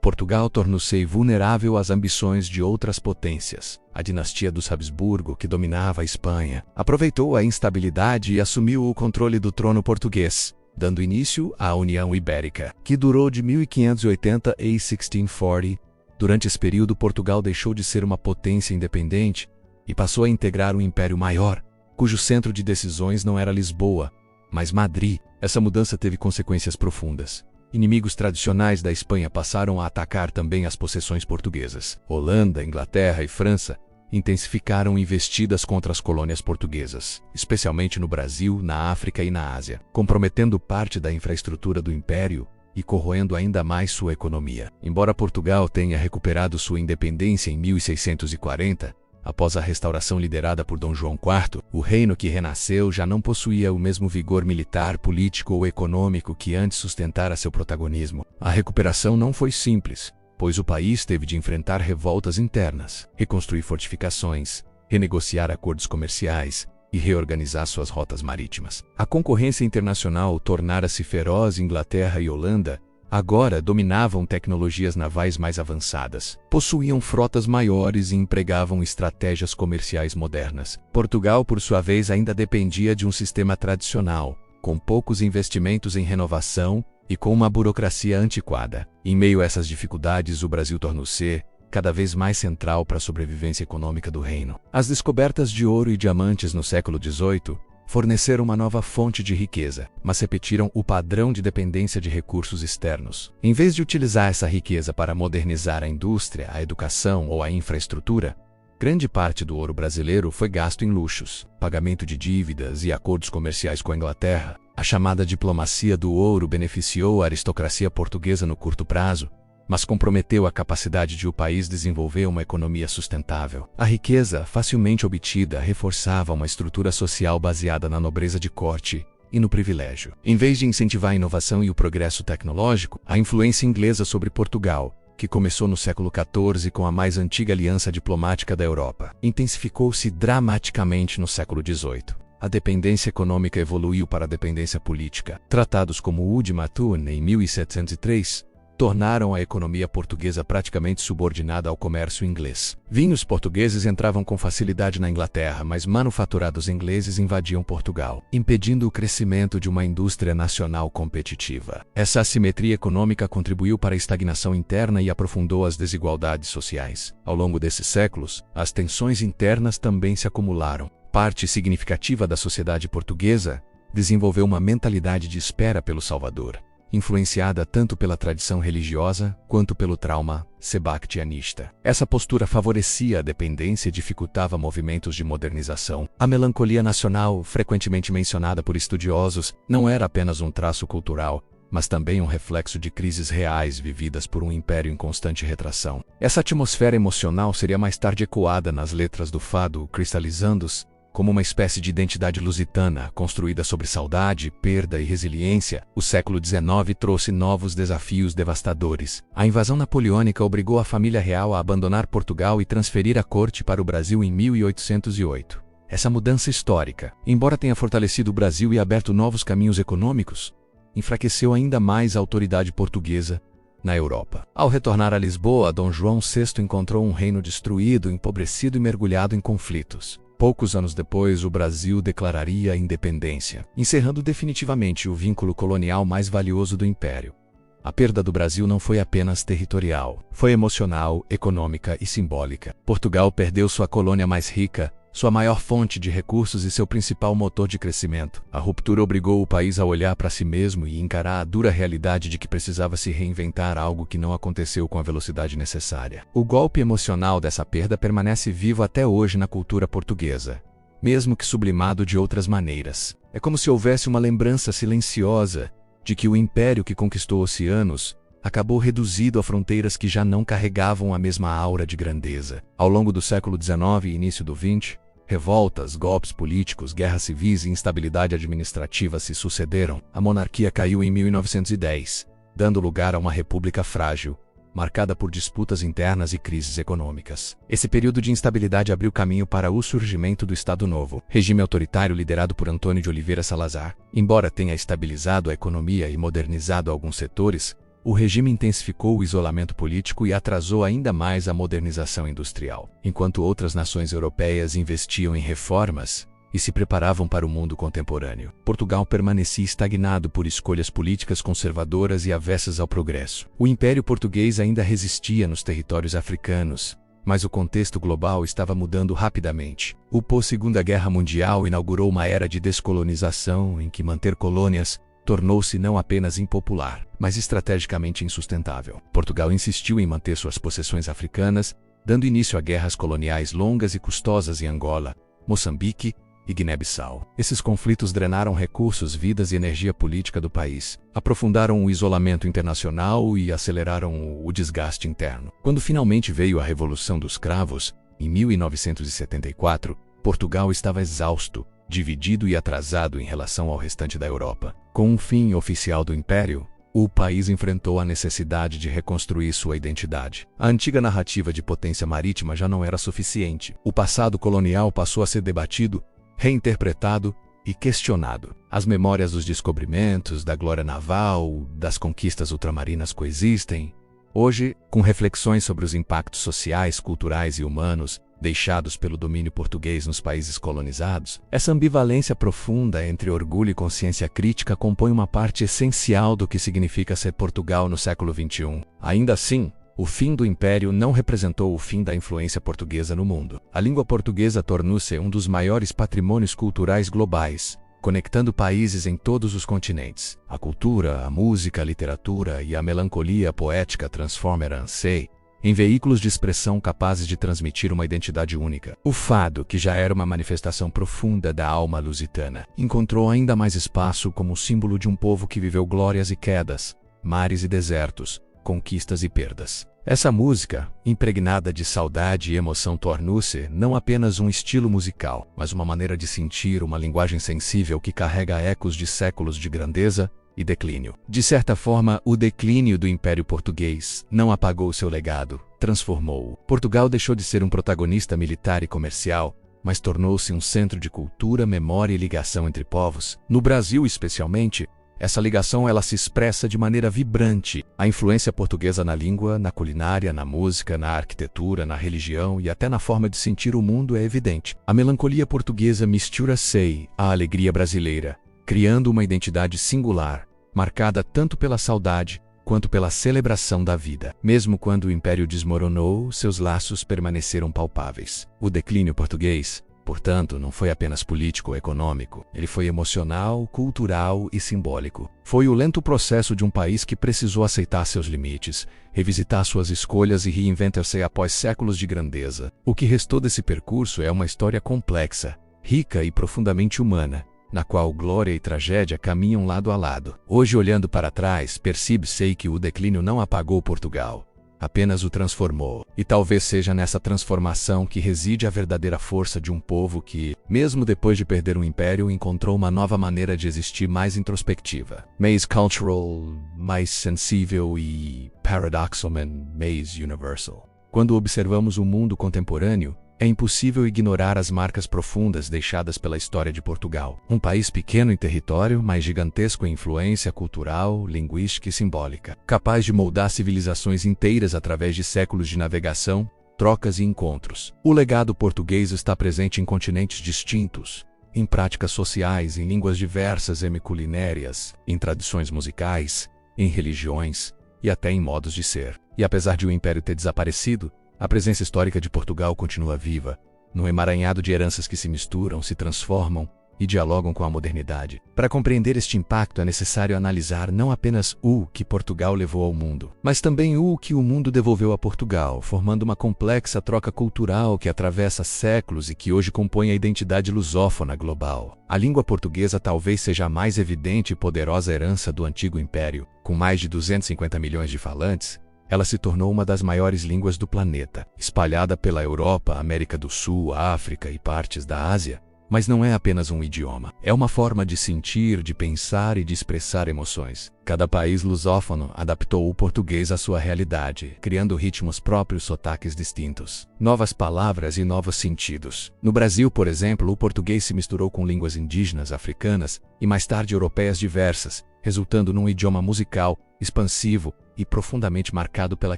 Portugal tornou-se vulnerável às ambições de outras potências. A dinastia dos Habsburgo, que dominava a Espanha, aproveitou a instabilidade e assumiu o controle do trono português, dando início à União Ibérica, que durou de 1580 a 1640. Durante esse período, Portugal deixou de ser uma potência independente e passou a integrar um império maior, cujo centro de decisões não era Lisboa, mas Madrid. Essa mudança teve consequências profundas. Inimigos tradicionais da Espanha passaram a atacar também as possessões portuguesas. Holanda, Inglaterra e França intensificaram investidas contra as colônias portuguesas, especialmente no Brasil, na África e na Ásia, comprometendo parte da infraestrutura do império e corroendo ainda mais sua economia. Embora Portugal tenha recuperado sua independência em 1640, após a restauração liderada por Dom João IV, o reino que renasceu já não possuía o mesmo vigor militar, político ou econômico que antes sustentara seu protagonismo. A recuperação não foi simples, pois o país teve de enfrentar revoltas internas, reconstruir fortificações, renegociar acordos comerciais e reorganizar suas rotas marítimas. A concorrência internacional tornara-se feroz. Inglaterra e Holanda agora dominavam tecnologias navais mais avançadas, possuíam frotas maiores e empregavam estratégias comerciais modernas. Portugal, por sua vez, ainda dependia de um sistema tradicional, com poucos investimentos em renovação e com uma burocracia antiquada. Em meio a essas dificuldades, o Brasil tornou-se cada vez mais central para a sobrevivência econômica do reino. As descobertas de ouro e diamantes no século XVIII forneceram uma nova fonte de riqueza, mas repetiram o padrão de dependência de recursos externos. Em vez de utilizar essa riqueza para modernizar a indústria, a educação ou a infraestrutura, grande parte do ouro brasileiro foi gasto em luxos, pagamento de dívidas e acordos comerciais com a Inglaterra. A chamada diplomacia do ouro beneficiou a aristocracia portuguesa no curto prazo, mas comprometeu a capacidade de o país desenvolver uma economia sustentável. A riqueza, facilmente obtida, reforçava uma estrutura social baseada na nobreza de corte e no privilégio. Em vez de incentivar a inovação e o progresso tecnológico, a influência inglesa sobre Portugal, que começou no século XIV com a mais antiga aliança diplomática da Europa, intensificou-se dramaticamente no século XVIII. A dependência econômica evoluiu para a dependência política. Tratados como o Ultimatum, em 1703, tornaram a economia portuguesa praticamente subordinada ao comércio inglês. Vinhos portugueses entravam com facilidade na Inglaterra, mas manufaturados ingleses invadiam Portugal, impedindo o crescimento de uma indústria nacional competitiva. Essa assimetria econômica contribuiu para a estagnação interna e aprofundou as desigualdades sociais. Ao longo desses séculos, as tensões internas também se acumularam. Parte significativa da sociedade portuguesa desenvolveu uma mentalidade de espera pelo Salvador, influenciada tanto pela tradição religiosa quanto pelo trauma sebactianista. Essa postura favorecia a dependência e dificultava movimentos de modernização. A melancolia nacional, frequentemente mencionada por estudiosos, não era apenas um traço cultural, mas também um reflexo de crises reais vividas por um império em constante retração. Essa atmosfera emocional seria mais tarde ecoada nas letras do fado, cristalizando-se como uma espécie de identidade lusitana, construída sobre saudade, perda e resiliência. O século XIX trouxe novos desafios devastadores. A invasão napoleônica obrigou a família real a abandonar Portugal e transferir a corte para o Brasil em 1808. Essa mudança histórica, embora tenha fortalecido o Brasil e aberto novos caminhos econômicos, enfraqueceu ainda mais a autoridade portuguesa na Europa. Ao retornar a Lisboa, Dom João VI encontrou um reino destruído, empobrecido e mergulhado em conflitos. Poucos anos depois, o Brasil declararia a independência, encerrando definitivamente o vínculo colonial mais valioso do Império. A perda do Brasil não foi apenas territorial, foi emocional, econômica e simbólica. Portugal perdeu sua colônia mais rica, sua maior fonte de recursos e seu principal motor de crescimento. A ruptura obrigou o país a olhar para si mesmo e encarar a dura realidade de que precisava se reinventar, algo que não aconteceu com a velocidade necessária. O golpe emocional dessa perda permanece vivo até hoje na cultura portuguesa, mesmo que sublimado de outras maneiras. É como se houvesse uma lembrança silenciosa de que o império que conquistou oceanos acabou reduzido a fronteiras que já não carregavam a mesma aura de grandeza. Ao longo do século XIX e início do XX, revoltas, golpes políticos, guerras civis e instabilidade administrativa se sucederam. A monarquia caiu em 1910, dando lugar a uma república frágil, marcada por disputas internas e crises econômicas. Esse período de instabilidade abriu caminho para o surgimento do Estado Novo, regime autoritário liderado por Antônio de Oliveira Salazar. Embora tenha estabilizado a economia e modernizado alguns setores, o regime intensificou o isolamento político e atrasou ainda mais a modernização industrial. Enquanto outras nações europeias investiam em reformas e se preparavam para o mundo contemporâneo, Portugal permanecia estagnado por escolhas políticas conservadoras e avessas ao progresso. O Império Português ainda resistia nos territórios africanos, mas o contexto global estava mudando rapidamente. O pós-Segunda Guerra Mundial inaugurou uma era de descolonização em que manter colônias tornou-se não apenas impopular, mas estrategicamente insustentável. Portugal insistiu em manter suas possessões africanas, dando início a guerras coloniais longas e custosas em Angola, Moçambique e Guiné-Bissau. Esses conflitos drenaram recursos, vidas e energia política do país, aprofundaram o isolamento internacional e aceleraram o desgaste interno. Quando finalmente veio a Revolução dos Cravos, em 1974, Portugal estava exausto, dividido e atrasado em relação ao restante da Europa. Com um fim oficial do Império, o país enfrentou a necessidade de reconstruir sua identidade. A antiga narrativa de potência marítima já não era suficiente. O passado colonial passou a ser debatido, reinterpretado e questionado. As memórias dos descobrimentos, da glória naval, das conquistas ultramarinas coexistem. Hoje, com reflexões sobre os impactos sociais, culturais e humanos deixados pelo domínio português nos países colonizados, essa ambivalência profunda entre orgulho e consciência crítica compõe uma parte essencial do que significa ser Portugal no século XXI. Ainda assim, o fim do Império não representou o fim da influência portuguesa no mundo. A língua portuguesa tornou-se um dos maiores patrimônios culturais globais, conectando países em todos os continentes. A cultura, a música, a literatura e a melancolia poética transformaram-se em veículos de expressão capazes de transmitir uma identidade única. O fado, que já era uma manifestação profunda da alma lusitana, encontrou ainda mais espaço como símbolo de um povo que viveu glórias e quedas, mares e desertos, conquistas e perdas. Essa música, impregnada de saudade e emoção, tornou-se não apenas um estilo musical, mas uma maneira de sentir, uma linguagem sensível que carrega ecos de séculos de grandeza e declínio. De certa forma, o declínio do Império Português não apagou seu legado, transformou-o. Portugal deixou de ser um protagonista militar e comercial, mas tornou-se um centro de cultura, memória e ligação entre povos. No Brasil, especialmente, essa ligação se expressa de maneira vibrante. A influência portuguesa na língua, na culinária, na música, na arquitetura, na religião e até na forma de sentir o mundo é evidente. A melancolia portuguesa mistura-se à alegria brasileira, criando uma identidade singular, marcada tanto pela saudade quanto pela celebração da vida. Mesmo quando o Império desmoronou, seus laços permaneceram palpáveis. O declínio português, portanto, não foi apenas político ou econômico, ele foi emocional, cultural e simbólico. Foi o lento processo de um país que precisou aceitar seus limites, revisitar suas escolhas e reinventar-se após séculos de grandeza. O que restou desse percurso é uma história complexa, rica e profundamente humana, na qual glória e tragédia caminham lado a lado. Hoje, olhando para trás, percebe-se que o declínio não apagou Portugal, apenas o transformou. E talvez seja nessa transformação que reside a verdadeira força de um povo que, mesmo depois de perder um império, encontrou uma nova maneira de existir mais introspectiva, mais cultural, mais sensível e, paradoxalmente, mais universal. Quando observamos o mundo contemporâneo, é impossível ignorar as marcas profundas deixadas pela história de Portugal. Um país pequeno em território, mas gigantesco em influência cultural, linguística e simbólica. Capaz de moldar civilizações inteiras através de séculos de navegação, trocas e encontros. O legado português está presente em continentes distintos, em práticas sociais, em línguas diversas e culinárias, em tradições musicais, em religiões e até em modos de ser. E apesar de o Império ter desaparecido, a presença histórica de Portugal continua viva, num emaranhado de heranças que se misturam, se transformam e dialogam com a modernidade. Para compreender este impacto é necessário analisar não apenas o que Portugal levou ao mundo, mas também o que o mundo devolveu a Portugal, formando uma complexa troca cultural que atravessa séculos e que hoje compõe a identidade lusófona global. A língua portuguesa talvez seja a mais evidente e poderosa herança do antigo império. Com mais de 250 milhões de falantes, ela se tornou uma das maiores línguas do planeta, espalhada pela Europa, América do Sul, África e partes da Ásia. Mas não é apenas um idioma. É uma forma de sentir, de pensar e de expressar emoções. Cada país lusófono adaptou o português à sua realidade, criando ritmos próprios, sotaques distintos, novas palavras e novos sentidos. No Brasil, por exemplo, o português se misturou com línguas indígenas, africanas e mais tarde europeias diversas, resultando num idioma musical, expansivo e profundamente marcado pela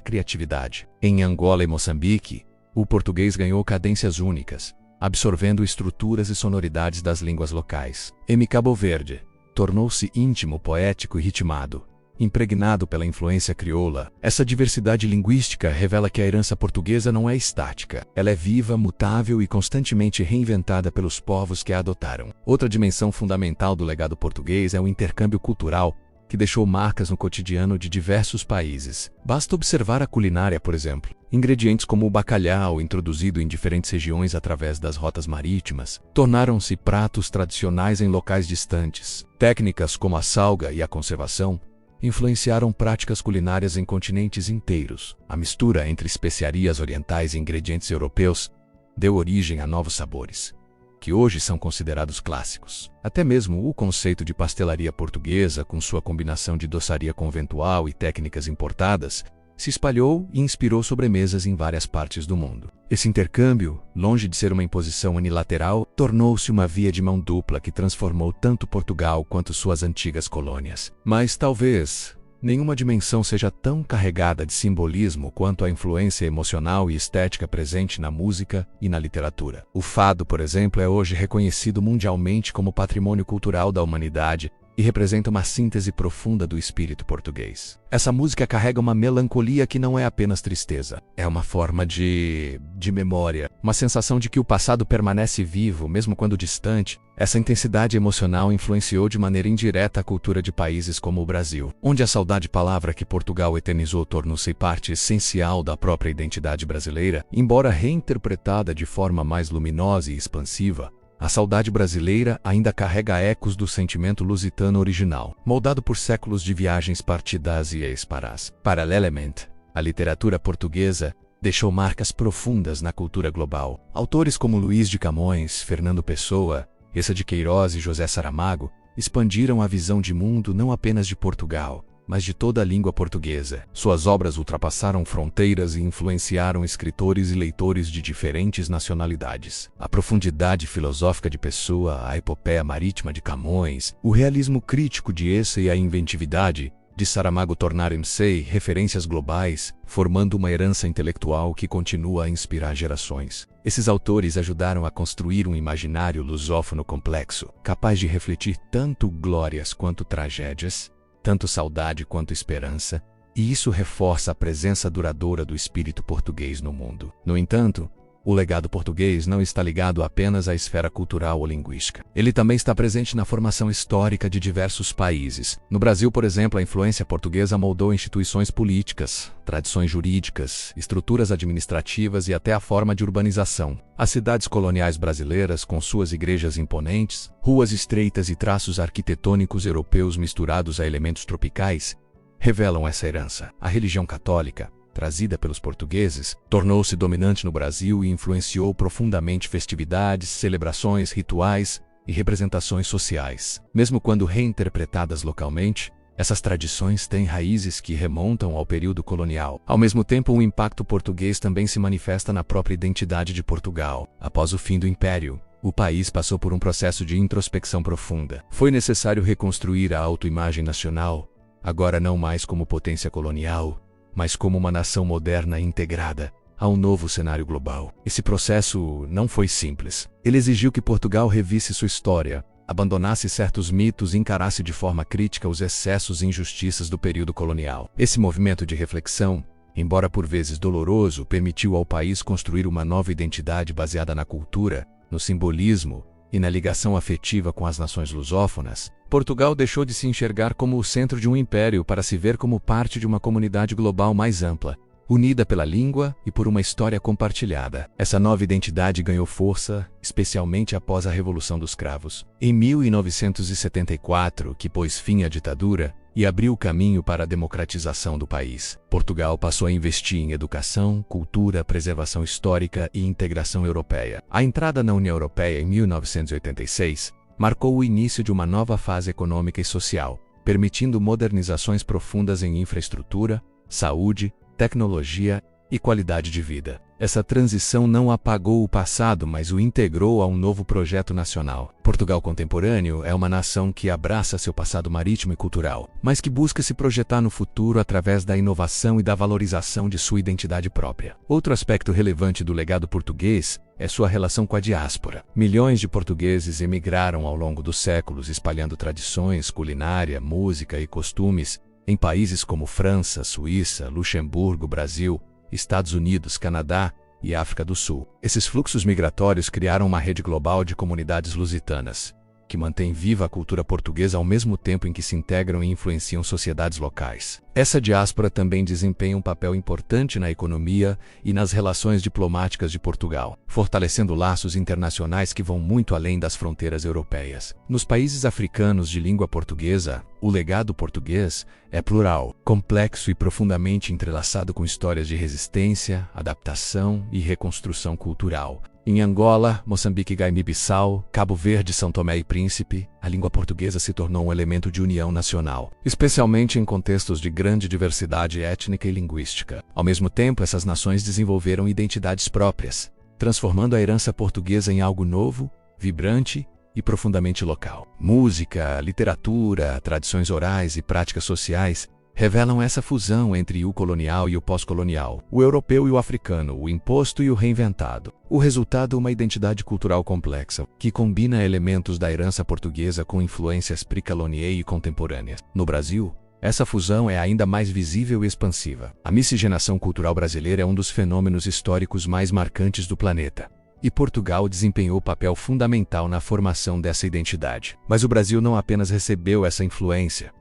criatividade. Em Angola e Moçambique, o português ganhou cadências únicas, absorvendo estruturas e sonoridades das línguas locais. Em Cabo Verde, tornou-se íntimo, poético e ritmado, impregnado pela influência crioula. Essa diversidade linguística revela que a herança portuguesa não é estática. Ela é viva, mutável e constantemente reinventada pelos povos que a adotaram. Outra dimensão fundamental do legado português é o intercâmbio cultural, que deixou marcas no cotidiano de diversos países. Basta observar a culinária, por exemplo. Ingredientes como o bacalhau, introduzido em diferentes regiões através das rotas marítimas, tornaram-se pratos tradicionais em locais distantes. Técnicas como a salga e a conservação influenciaram práticas culinárias em continentes inteiros. A mistura entre especiarias orientais e ingredientes europeus deu origem a novos sabores, que hoje são considerados clássicos. Até mesmo o conceito de pastelaria portuguesa, com sua combinação de doçaria conventual e técnicas importadas, se espalhou e inspirou sobremesas em várias partes do mundo. Esse intercâmbio, longe de ser uma imposição unilateral, tornou-se uma via de mão dupla que transformou tanto Portugal quanto suas antigas colônias. Mas talvez nenhuma dimensão seja tão carregada de simbolismo quanto a influência emocional e estética presente na música e na literatura. O fado, por exemplo, é hoje reconhecido mundialmente como patrimônio cultural da humanidade e representa uma síntese profunda do espírito português. Essa música carrega uma melancolia que não é apenas tristeza. É uma forma de memória, uma sensação de que o passado permanece vivo, mesmo quando distante. Essa intensidade emocional influenciou de maneira indireta a cultura de países como o Brasil, onde a saudade, palavra que Portugal eternizou, tornou-se parte essencial da própria identidade brasileira. Embora reinterpretada de forma mais luminosa e expansiva, a saudade brasileira ainda carrega ecos do sentimento lusitano original, moldado por séculos de viagens partidas e esparás. Paralelamente, a literatura portuguesa deixou marcas profundas na cultura global. Autores como Luís de Camões, Fernando Pessoa, Eça de Queiroz e José Saramago expandiram a visão de mundo não apenas de Portugal, mas de toda a língua portuguesa. Suas obras ultrapassaram fronteiras e influenciaram escritores e leitores de diferentes nacionalidades. A profundidade filosófica de Pessoa, a epopeia marítima de Camões, o realismo crítico de Eça e a inventividade de Saramago tornaram-se referências globais, formando uma herança intelectual que continua a inspirar gerações. Esses autores ajudaram a construir um imaginário lusófono complexo, capaz de refletir tanto glórias quanto tragédias, tanto saudade quanto esperança, e isso reforça a presença duradoura do espírito português no mundo. No entanto, o legado português não está ligado apenas à esfera cultural ou linguística. Ele também está presente na formação histórica de diversos países. No Brasil, por exemplo, a influência portuguesa moldou instituições políticas, tradições jurídicas, estruturas administrativas e até a forma de urbanização. As cidades coloniais brasileiras, com suas igrejas imponentes, ruas estreitas e traços arquitetônicos europeus misturados a elementos tropicais, revelam essa herança. A religião católica, trazida pelos portugueses, tornou-se dominante no Brasil e influenciou profundamente festividades, celebrações, rituais e representações sociais. Mesmo quando reinterpretadas localmente, essas tradições têm raízes que remontam ao período colonial. Ao mesmo tempo, o impacto português também se manifesta na própria identidade de Portugal. Após o fim do Império, o país passou por um processo de introspecção profunda. Foi necessário reconstruir a autoimagem nacional, agora não mais como potência colonial, mas como uma nação moderna e integrada a um novo cenário global. Esse processo não foi simples. Ele exigiu que Portugal revisse sua história, abandonasse certos mitos e encarasse de forma crítica os excessos e injustiças do período colonial. Esse movimento de reflexão embora por vezes doloroso, permitiu ao país construir uma nova identidade baseada na cultura, no simbolismo e na ligação afetiva com as nações lusófonas. Portugal deixou de se enxergar como o centro de um império para se ver como parte de uma comunidade global mais ampla, unida pela língua e por uma história compartilhada. Essa nova identidade ganhou força, especialmente após a Revolução dos Cravos, em 1974, que pôs fim à ditadura e abriu o caminho para a democratização do país. Portugal passou a investir em educação, cultura, preservação histórica e integração europeia. A entrada na União Europeia em 1986 marcou o início de uma nova fase econômica e social, permitindo modernizações profundas em infraestrutura, saúde, tecnologia e qualidade de vida. Essa transição não apagou o passado, mas o integrou a um novo projeto nacional. Portugal contemporâneo é uma nação que abraça seu passado marítimo e cultural, mas que busca se projetar no futuro através da inovação e da valorização de sua identidade própria. Outro aspecto relevante do legado português é sua relação com a diáspora. Milhões de portugueses emigraram ao longo dos séculos, espalhando tradições, culinária, música e costumes em países como França, Suíça, Luxemburgo, Brasil, Estados Unidos, Canadá e África do Sul. Esses fluxos migratórios criaram uma rede global de comunidades lusitanas, que mantém viva a cultura portuguesa ao mesmo tempo em que se integram e influenciam sociedades locais. Essa diáspora também desempenha um papel importante na economia e nas relações diplomáticas de Portugal, fortalecendo laços internacionais que vão muito além das fronteiras europeias. Nos países africanos de língua portuguesa, o legado português é plural, complexo e profundamente entrelaçado com histórias de resistência, adaptação e reconstrução cultural. Em Angola, Moçambique, Guiné-Bissau, Cabo Verde, São Tomé e Príncipe, a língua portuguesa se tornou um elemento de união nacional, especialmente em contextos de grande diversidade étnica e linguística. Ao mesmo tempo, essas nações desenvolveram identidades próprias, transformando a herança portuguesa em algo novo, vibrante e profundamente local. Música, literatura, tradições orais e práticas sociais revelam essa fusão entre o colonial e o pós-colonial, o europeu e o africano, o imposto e o reinventado. O resultado é uma identidade cultural complexa, que combina elementos da herança portuguesa com influências pré-coloniais e contemporâneas. No Brasil, essa fusão é ainda mais visível e expansiva. A miscigenação cultural brasileira é um dos fenômenos históricos mais marcantes do planeta, e Portugal desempenhou papel fundamental na formação dessa identidade. Mas o Brasil não apenas recebeu essa influência,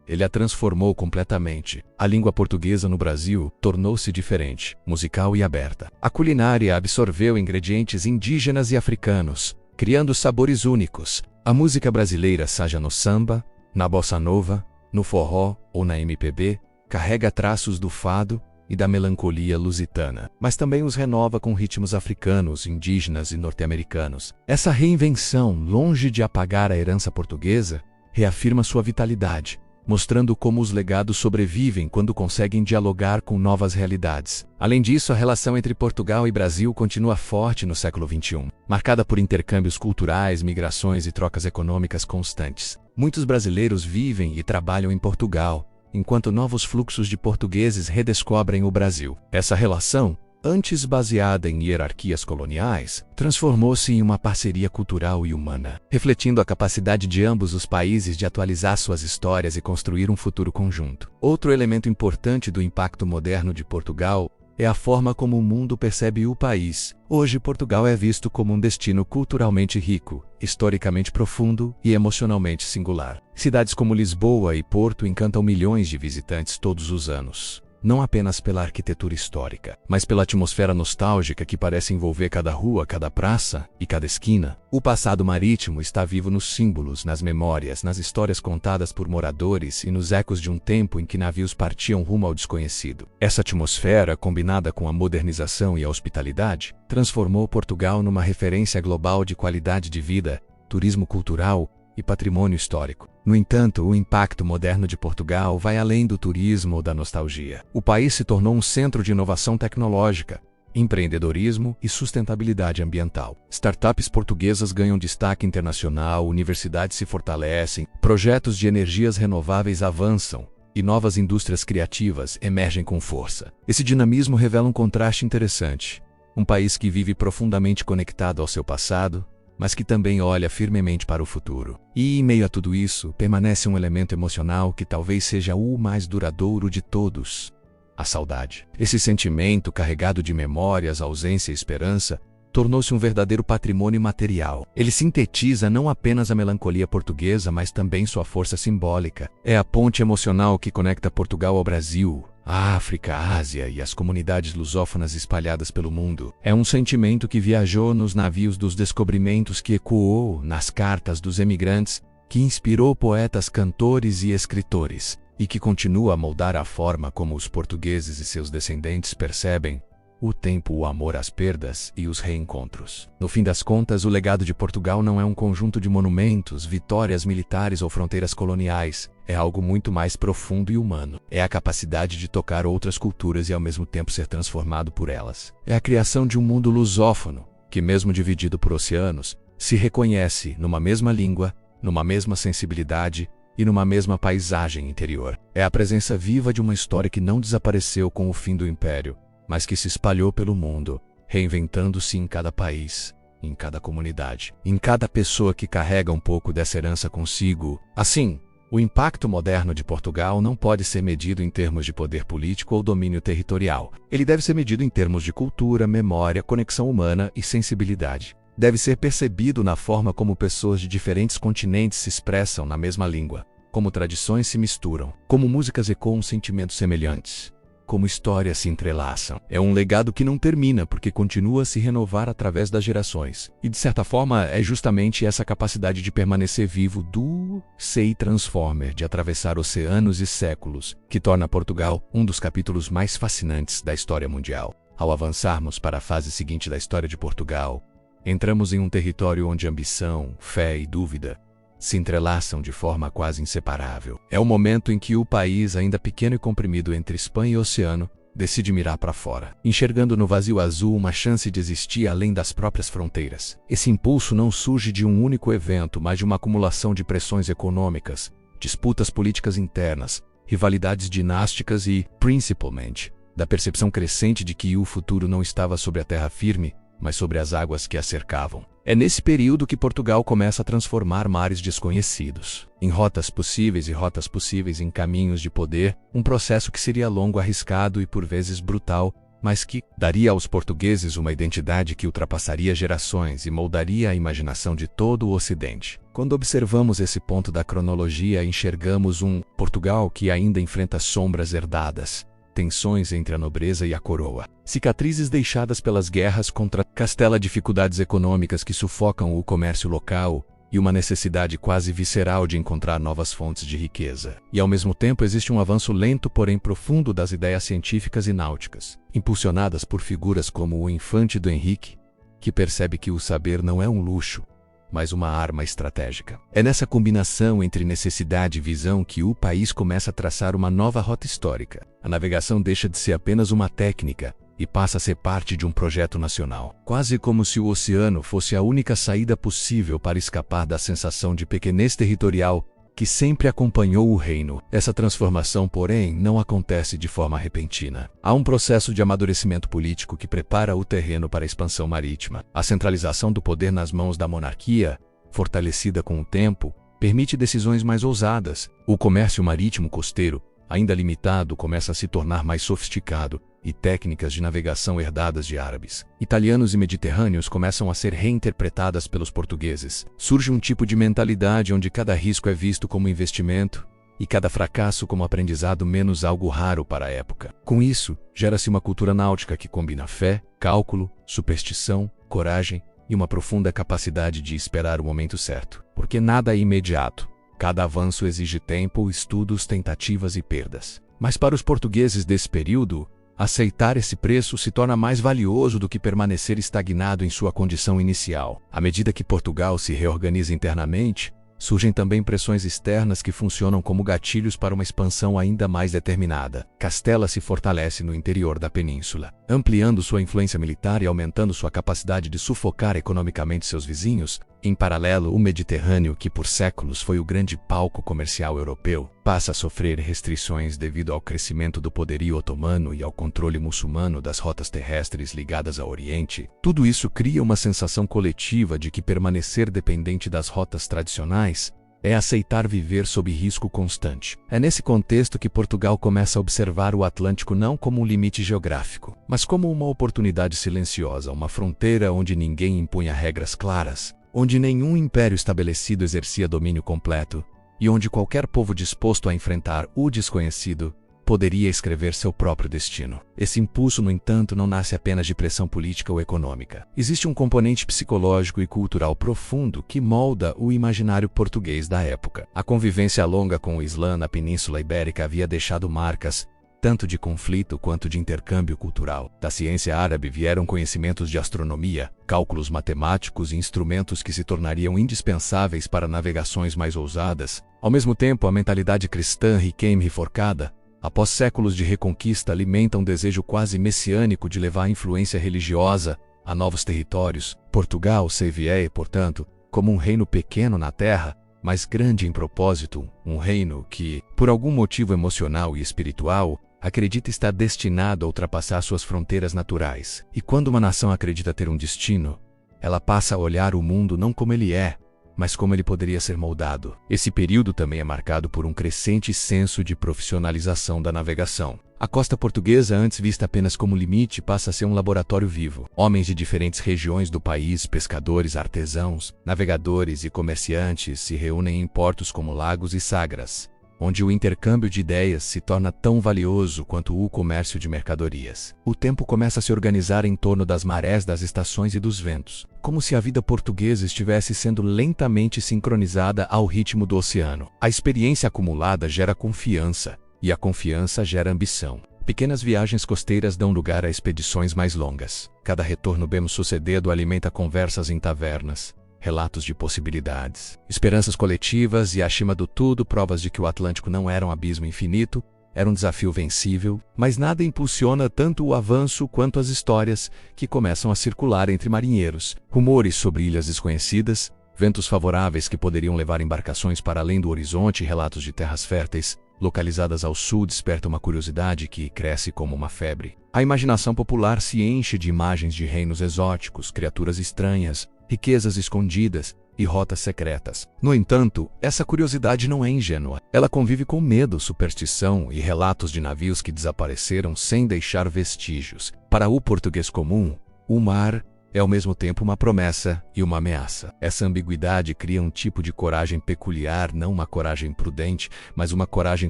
ele a transformou completamente. A língua portuguesa no Brasil tornou-se diferente, musical e aberta. A culinária absorveu ingredientes indígenas e africanos, criando sabores únicos. A música brasileira, seja no samba, na bossa nova, no forró ou na MPB, carrega traços do fado e da melancolia lusitana, mas também os renova com ritmos africanos, indígenas e norte-americanos. Essa reinvenção, longe de apagar a herança portuguesa, reafirma sua vitalidade, mostrando como os legados sobrevivem quando conseguem dialogar com novas realidades. Além disso, a relação entre Portugal e Brasil continua forte no século XXI, marcada por intercâmbios culturais, migrações e trocas econômicas constantes. Muitos brasileiros vivem e trabalham em Portugal, enquanto novos fluxos de portugueses redescobrem o Brasil. Essa relação, antes baseada em hierarquias coloniais, transformou-se em uma parceria cultural e humana, refletindo a capacidade de ambos os países de atualizar suas histórias e construir um futuro conjunto. Outro elemento importante do impacto moderno de Portugal é a forma como o mundo percebe o país. Hoje, Portugal é visto como um destino culturalmente rico, historicamente profundo e emocionalmente singular. Cidades como Lisboa e Porto encantam milhões de visitantes todos os anos, não apenas pela arquitetura histórica, mas pela atmosfera nostálgica que parece envolver cada rua, cada praça e cada esquina. O passado marítimo está vivo nos símbolos, nas memórias, nas histórias contadas por moradores e nos ecos de um tempo em que navios partiam rumo ao desconhecido. Essa atmosfera, combinada com a modernização e a hospitalidade, transformou Portugal numa referência global de qualidade de vida, turismo cultural e patrimônio histórico. No entanto, o impacto moderno de Portugal vai além do turismo ou da nostalgia. O país se tornou um centro de inovação tecnológica, empreendedorismo e sustentabilidade ambiental. Startups portuguesas ganham destaque internacional, universidades se fortalecem, projetos de energias renováveis avançam e novas indústrias criativas emergem com força. Esse dinamismo revela um contraste interessante. Um país que vive profundamente conectado ao seu passado, mas que também olha firmemente para o futuro. E, em meio a tudo isso, permanece um elemento emocional que talvez seja o mais duradouro de todos: a saudade. Esse sentimento, carregado de memórias, ausência e esperança, tornou-se um verdadeiro patrimônio imaterial. Ele sintetiza não apenas a melancolia portuguesa, mas também sua força simbólica. É a ponte emocional que conecta Portugal ao Brasil, a África, a Ásia e as comunidades lusófonas espalhadas pelo mundo. É um sentimento que viajou nos navios dos descobrimentos, que ecoou nas cartas dos emigrantes, que inspirou poetas, cantores e escritores, e que continua a moldar a forma como os portugueses e seus descendentes percebem o tempo, o amor às perdas e os reencontros. No fim das contas, o legado de Portugal não é um conjunto de monumentos, vitórias militares ou fronteiras coloniais. É algo muito mais profundo e humano. É a capacidade de tocar outras culturas e ao mesmo tempo ser transformado por elas. É a criação de um mundo lusófono, que mesmo dividido por oceanos, se reconhece numa mesma língua, numa mesma sensibilidade e numa mesma paisagem interior. É a presença viva de uma história que não desapareceu com o fim do Império, mas que se espalhou pelo mundo, reinventando-se em cada país, em cada comunidade, em cada pessoa que carrega um pouco dessa herança consigo. Assim, o impacto moderno de Portugal não pode ser medido em termos de poder político ou domínio territorial. Ele deve ser medido em termos de cultura, memória, conexão humana e sensibilidade. Deve ser percebido na forma como pessoas de diferentes continentes se expressam na mesma língua, como tradições se misturam, como músicas ecoam sentimentos semelhantes, como histórias se entrelaçam. É um legado que não termina, porque continua a se renovar através das gerações. E de certa forma, é justamente essa capacidade de permanecer vivo do Sei Transformer, de atravessar oceanos e séculos, que torna Portugal um dos capítulos mais fascinantes da história mundial. Ao avançarmos para a fase seguinte da história de Portugal, entramos em um território onde ambição, fé e dúvida se entrelaçam de forma quase inseparável. É o momento em que o país, ainda pequeno e comprimido entre Espanha e oceano, decide mirar para fora, enxergando no vazio azul uma chance de existir além das próprias fronteiras. Esse impulso não surge de um único evento, mas de uma acumulação de pressões econômicas, disputas políticas internas, rivalidades dinásticas e, principalmente, da percepção crescente de que o futuro não estava sobre a terra firme, mas sobre as águas que a cercavam. É nesse período que Portugal começa a transformar mares desconhecidos em rotas possíveis e rotas possíveis em caminhos de poder, um processo que seria longo, arriscado e por vezes brutal, mas que daria aos portugueses uma identidade que ultrapassaria gerações e moldaria a imaginação de todo o Ocidente. Quando observamos esse ponto da cronologia, enxergamos um Portugal que ainda enfrenta sombras herdadas, tensões entre a nobreza e a coroa, cicatrizes deixadas pelas guerras contra Castela, dificuldades econômicas que sufocam o comércio local e uma necessidade quase visceral de encontrar novas fontes de riqueza. E ao mesmo tempo existe um avanço lento, porém profundo, das ideias científicas e náuticas, impulsionadas por figuras como o infante do Henrique, que percebe que o saber não é um luxo, mas uma arma estratégica. É nessa combinação entre necessidade e visão que o país começa a traçar uma nova rota histórica. A navegação deixa de ser apenas uma técnica e passa a ser parte de um projeto nacional. Quase como se o oceano fosse a única saída possível para escapar da sensação de pequenez territorial que sempre acompanhou o reino. Essa transformação, porém, não acontece de forma repentina. Há um processo de amadurecimento político que prepara o terreno para a expansão marítima. A centralização do poder nas mãos da monarquia, fortalecida com o tempo, permite decisões mais ousadas. O comércio marítimo costeiro, ainda limitado, começa a se tornar mais sofisticado, e técnicas de navegação herdadas de árabes, italianos e mediterrâneos começam a ser reinterpretadas pelos portugueses. Surge um tipo de mentalidade onde cada risco é visto como investimento e cada fracasso como aprendizado, menos algo raro para a época. Com isso, gera-se uma cultura náutica que combina fé, cálculo, superstição, coragem e uma profunda capacidade de esperar o momento certo. Porque nada é imediato. Cada avanço exige tempo, estudos, tentativas e perdas. Mas para os portugueses desse período, aceitar esse preço se torna mais valioso do que permanecer estagnado em sua condição inicial. À medida que Portugal se reorganiza internamente, surgem também pressões externas que funcionam como gatilhos para uma expansão ainda mais determinada. Castela se fortalece no interior da península, ampliando sua influência militar e aumentando sua capacidade de sufocar economicamente seus vizinhos. Em paralelo, o Mediterrâneo, que por séculos foi o grande palco comercial europeu, passa a sofrer restrições devido ao crescimento do poderio otomano e ao controle muçulmano das rotas terrestres ligadas ao Oriente. Tudo isso cria uma sensação coletiva de que permanecer dependente das rotas tradicionais É aceitar viver sob risco constante. É nesse contexto que Portugal começa a observar o Atlântico não como um limite geográfico, mas como uma oportunidade silenciosa, uma fronteira onde ninguém impunha regras claras, onde nenhum império estabelecido exercia domínio completo e onde qualquer povo disposto a enfrentar o desconhecido poderia escrever seu próprio destino. Esse impulso, no entanto, não nasce apenas de pressão política ou econômica. Existe um componente psicológico e cultural profundo que molda o imaginário português da época. A convivência longa com o Islã na Península Ibérica havia deixado marcas, tanto de conflito quanto de intercâmbio cultural. Da ciência árabe vieram conhecimentos de astronomia, cálculos matemáticos e instrumentos que se tornariam indispensáveis para navegações mais ousadas. Ao mesmo tempo, a mentalidade cristã reforcada, após séculos de reconquista, alimenta um desejo quase messiânico de levar a influência religiosa a novos territórios. Portugal se vê, portanto, como um reino pequeno na terra, mas grande em propósito, um reino que, por algum motivo emocional e espiritual, acredita estar destinado a ultrapassar suas fronteiras naturais. E quando uma nação acredita ter um destino, ela passa a olhar o mundo não como ele é, mas como ele poderia ser moldado. Esse período também é marcado por um crescente senso de profissionalização da navegação. A costa portuguesa, antes vista apenas como limite, passa a ser um laboratório vivo. Homens de diferentes regiões do país, pescadores, artesãos, navegadores e comerciantes se reúnem em portos como Lagos e Sagres, onde o intercâmbio de ideias se torna tão valioso quanto o comércio de mercadorias. O tempo começa a se organizar em torno das marés, das estações e dos ventos, como se a vida portuguesa estivesse sendo lentamente sincronizada ao ritmo do oceano. A experiência acumulada gera confiança, e a confiança gera ambição. Pequenas viagens costeiras dão lugar a expedições mais longas. Cada retorno bem-sucedido alimenta conversas em tavernas, relatos de possibilidades, esperanças coletivas e, acima do tudo, provas de que o Atlântico não era um abismo infinito, era um desafio vencível, mas nada impulsiona tanto o avanço quanto as histórias que começam a circular entre marinheiros, rumores sobre ilhas desconhecidas, ventos favoráveis que poderiam levar embarcações para além do horizonte e relatos de terras férteis, localizadas ao sul, despertam uma curiosidade que cresce como uma febre. A imaginação popular se enche de imagens de reinos exóticos, criaturas estranhas, riquezas escondidas e rotas secretas. No entanto, essa curiosidade não é ingênua. Ela convive com medo, superstição e relatos de navios que desapareceram sem deixar vestígios. Para o português comum, o mar é ao mesmo tempo uma promessa e uma ameaça. Essa ambiguidade cria um tipo de coragem peculiar, não uma coragem prudente, mas uma coragem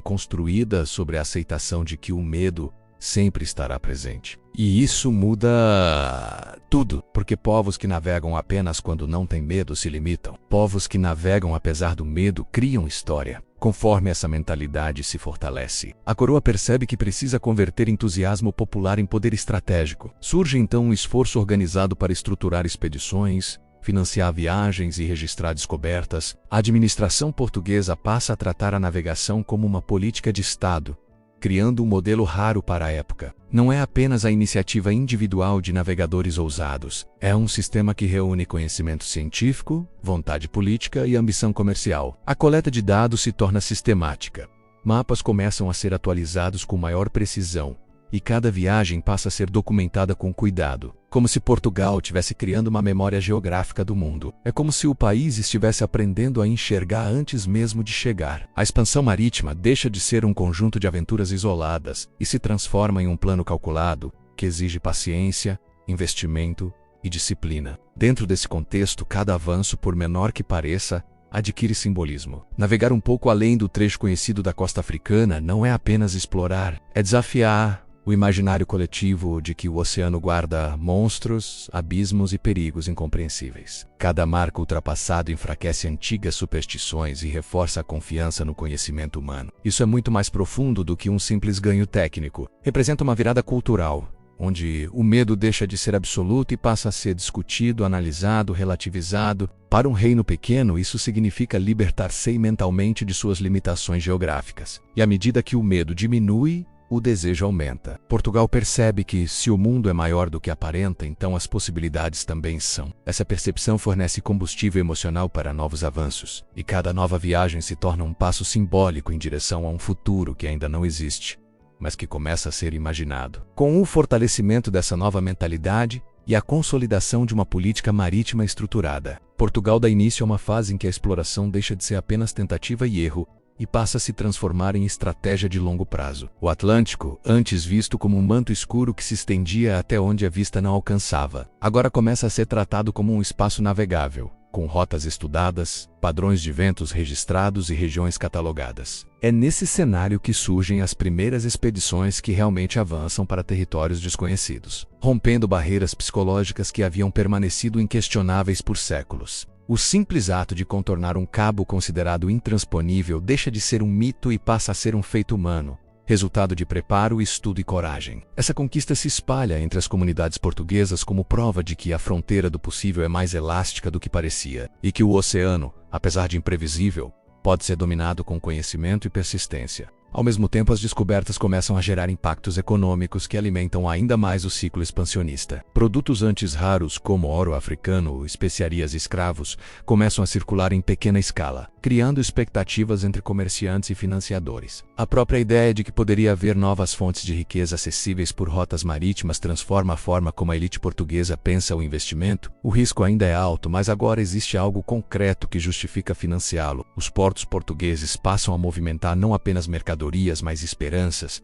construída sobre a aceitação de que o medo sempre estará presente. E isso muda tudo, porque povos que navegam apenas quando não têm medo se limitam. Povos que navegam apesar do medo criam história. Conforme essa mentalidade se fortalece, a coroa percebe que precisa converter entusiasmo popular em poder estratégico. Surge então um esforço organizado para estruturar expedições, financiar viagens e registrar descobertas. A administração portuguesa passa a tratar a navegação como uma política de Estado, criando um modelo raro para a época. Não é apenas a iniciativa individual de navegadores ousados, é um sistema que reúne conhecimento científico, vontade política e ambição comercial. A coleta de dados se torna sistemática. Mapas começam a ser atualizados com maior precisão, e cada viagem passa a ser documentada com cuidado, como se Portugal estivesse criando uma memória geográfica do mundo. É como se o país estivesse aprendendo a enxergar antes mesmo de chegar. A expansão marítima deixa de ser um conjunto de aventuras isoladas e se transforma em um plano calculado que exige paciência, investimento e disciplina. Dentro desse contexto, cada avanço, por menor que pareça, adquire simbolismo. Navegar um pouco além do trecho conhecido da costa africana não é apenas explorar, é desafiar o imaginário coletivo de que o oceano guarda monstros, abismos e perigos incompreensíveis. Cada marco ultrapassado enfraquece antigas superstições e reforça a confiança no conhecimento humano. Isso é muito mais profundo do que um simples ganho técnico. Representa uma virada cultural, onde o medo deixa de ser absoluto e passa a ser discutido, analisado, relativizado. Para um reino pequeno, isso significa libertar-se mentalmente de suas limitações geográficas. E à medida que o medo diminui, o desejo aumenta. Portugal percebe que, se o mundo é maior do que aparenta, então as possibilidades também são. Essa percepção fornece combustível emocional para novos avanços, e cada nova viagem se torna um passo simbólico em direção a um futuro que ainda não existe, mas que começa a ser imaginado. Com o fortalecimento dessa nova mentalidade e a consolidação de uma política marítima estruturada, Portugal dá início a uma fase em que a exploração deixa de ser apenas tentativa e erro e passa a se transformar em estratégia de longo prazo. O Atlântico, antes visto como um manto escuro que se estendia até onde a vista não alcançava, agora começa a ser tratado como um espaço navegável, com rotas estudadas, padrões de ventos registrados e regiões catalogadas. É nesse cenário que surgem as primeiras expedições que realmente avançam para territórios desconhecidos, rompendo barreiras psicológicas que haviam permanecido inquestionáveis por séculos. O simples ato de contornar um cabo considerado intransponível deixa de ser um mito e passa a ser um feito humano, resultado de preparo, estudo e coragem. Essa conquista se espalha entre as comunidades portuguesas como prova de que a fronteira do possível é mais elástica do que parecia, e que o oceano, apesar de imprevisível, pode ser dominado com conhecimento e persistência. Ao mesmo tempo, as descobertas começam a gerar impactos econômicos que alimentam ainda mais o ciclo expansionista. Produtos antes raros, como ouro africano, especiarias e escravos, começam a circular em pequena escala, criando expectativas entre comerciantes e financiadores. A própria ideia de que poderia haver novas fontes de riqueza acessíveis por rotas marítimas transforma a forma como a elite portuguesa pensa o investimento. O risco ainda é alto, mas agora existe algo concreto que justifica financiá-lo. Os portos portugueses passam a movimentar não apenas mercadorias, mas esperanças.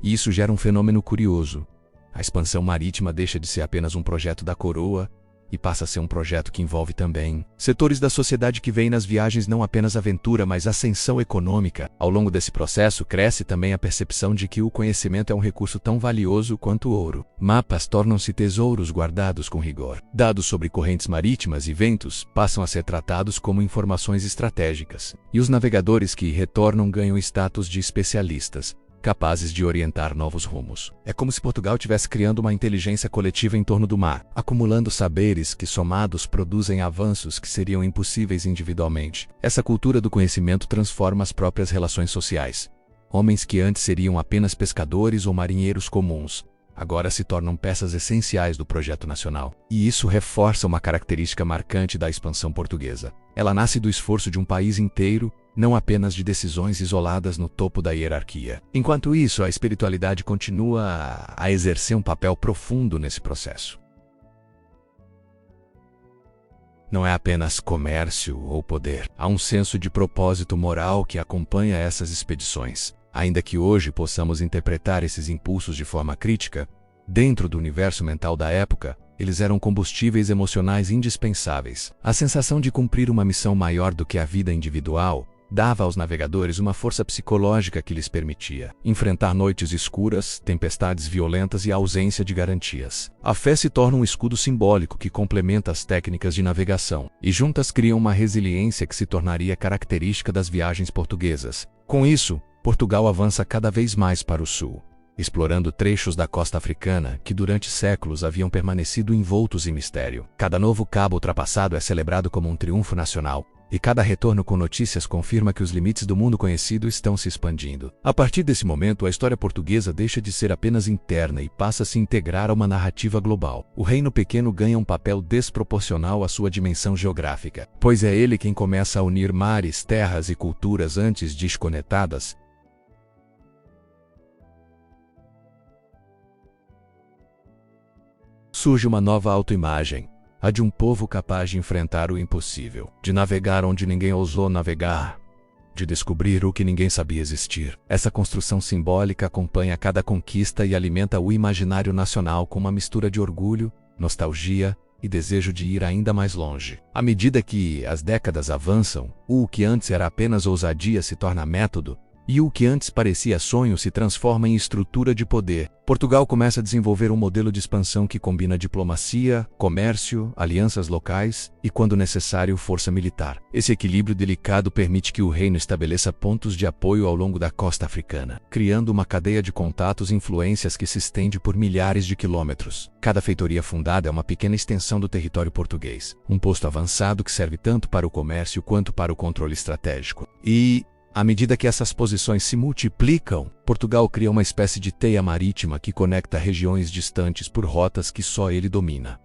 E isso gera um fenômeno curioso. A expansão marítima deixa de ser apenas um projeto da coroa e passa a ser um projeto que envolve também setores da sociedade que veem nas viagens não apenas aventura, mas ascensão econômica. Ao longo desse processo, cresce também a percepção de que o conhecimento é um recurso tão valioso quanto o ouro. Mapas tornam-se tesouros guardados com rigor. Dados sobre correntes marítimas e ventos passam a ser tratados como informações estratégicas. E os navegadores que retornam ganham status de especialistas, capazes de orientar novos rumos. É como se Portugal estivesse criando uma inteligência coletiva em torno do mar, acumulando saberes que, somados, produzem avanços que seriam impossíveis individualmente. Essa cultura do conhecimento transforma as próprias relações sociais. Homens que antes seriam apenas pescadores ou marinheiros comuns, agora se tornam peças essenciais do projeto nacional. E isso reforça uma característica marcante da expansão portuguesa. Ela nasce do esforço de um país inteiro, não apenas de decisões isoladas no topo da hierarquia. Enquanto isso, a espiritualidade continua a exercer um papel profundo nesse processo. Não é apenas comércio ou poder. Há um senso de propósito moral que acompanha essas expedições. Ainda que hoje possamos interpretar esses impulsos de forma crítica, dentro do universo mental da época, eles eram combustíveis emocionais indispensáveis. A sensação de cumprir uma missão maior do que a vida individual dava aos navegadores uma força psicológica que lhes permitia enfrentar noites escuras, tempestades violentas e a ausência de garantias. A fé se torna um escudo simbólico que complementa as técnicas de navegação, e juntas criam uma resiliência que se tornaria característica das viagens portuguesas. Com isso, Portugal avança cada vez mais para o sul, explorando trechos da costa africana que durante séculos haviam permanecido envoltos em mistério. Cada novo cabo ultrapassado é celebrado como um triunfo nacional, e cada retorno com notícias confirma que os limites do mundo conhecido estão se expandindo. A partir desse momento, a história portuguesa deixa de ser apenas interna e passa a se integrar a uma narrativa global. O reino pequeno ganha um papel desproporcional à sua dimensão geográfica, pois é ele quem começa a unir mares, terras e culturas antes desconectadas. Surge uma nova autoimagem, a de um povo capaz de enfrentar o impossível, de navegar onde ninguém ousou navegar, de descobrir o que ninguém sabia existir. Essa construção simbólica acompanha cada conquista e alimenta o imaginário nacional com uma mistura de orgulho, nostalgia e desejo de ir ainda mais longe. À medida que as décadas avançam, o que antes era apenas ousadia se torna método, e o que antes parecia sonho se transforma em estrutura de poder. Portugal começa a desenvolver um modelo de expansão que combina diplomacia, comércio, alianças locais e, quando necessário, força militar. Esse equilíbrio delicado permite que o reino estabeleça pontos de apoio ao longo da costa africana, criando uma cadeia de contatos e influências que se estende por milhares de quilômetros. Cada feitoria fundada é uma pequena extensão do território português, um posto avançado que serve tanto para o comércio quanto para o controle estratégico. E à medida que essas posições se multiplicam, Portugal cria uma espécie de teia marítima que conecta regiões distantes por rotas que só ele domina.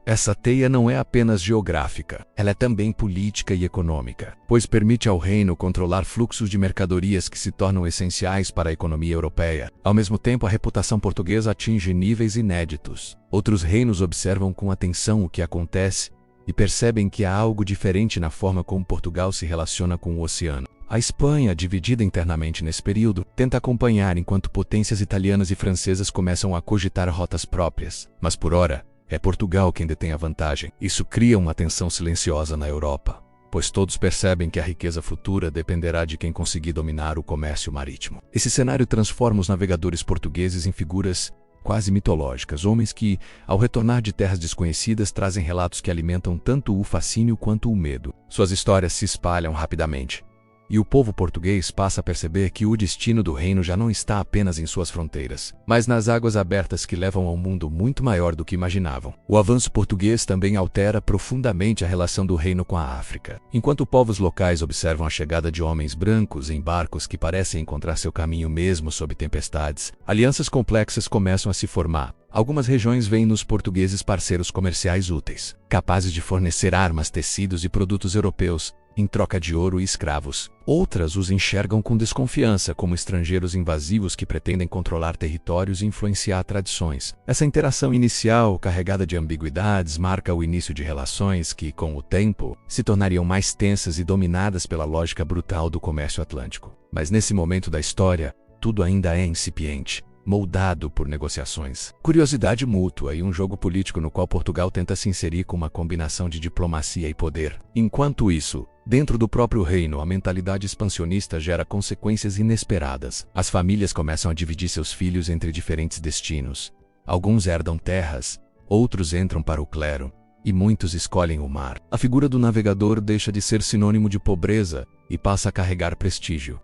Essa teia não é apenas geográfica, ela é também política e econômica, pois permite ao reino controlar fluxos de mercadorias que se tornam essenciais para a economia europeia. Ao mesmo tempo, a reputação portuguesa atinge níveis inéditos. Outros reinos observam com atenção o que acontece e percebem que há algo diferente na forma como Portugal se relaciona com o oceano. A Espanha, dividida internamente nesse período, tenta acompanhar enquanto potências italianas e francesas começam a cogitar rotas próprias. Mas por ora, é Portugal quem detém a vantagem. Isso cria uma tensão silenciosa na Europa, pois todos percebem que a riqueza futura dependerá de quem conseguir dominar o comércio marítimo. Esse cenário transforma os navegadores portugueses em figuras quase mitológicas, homens que, ao retornar de terras desconhecidas, trazem relatos que alimentam tanto o fascínio quanto o medo. Suas histórias se espalham rapidamente, e o povo português passa a perceber que o destino do reino já não está apenas em suas fronteiras, mas nas águas abertas que levam a um mundo muito maior do que imaginavam. O avanço português também altera profundamente a relação do reino com a África. Enquanto povos locais observam a chegada de homens brancos em barcos que parecem encontrar seu caminho mesmo sob tempestades, alianças complexas começam a se formar. Algumas regiões veem nos portugueses parceiros comerciais úteis, capazes de fornecer armas, tecidos e produtos europeus em troca de ouro e escravos. Outras os enxergam com desconfiança como estrangeiros invasivos que pretendem controlar territórios e influenciar tradições. Essa interação inicial, carregada de ambiguidades, marca o início de relações que, com o tempo, se tornariam mais tensas e dominadas pela lógica brutal do comércio atlântico. Mas nesse momento da história, tudo ainda é incipiente, moldado por negociações, curiosidade mútua e um jogo político no qual Portugal tenta se inserir com uma combinação de diplomacia e poder. Enquanto isso, dentro do próprio reino, a mentalidade expansionista gera consequências inesperadas. As famílias começam a dividir seus filhos entre diferentes destinos. Alguns herdam terras, outros entram para o clero, e muitos escolhem o mar. A figura do navegador deixa de ser sinônimo de pobreza e passa a carregar prestígio.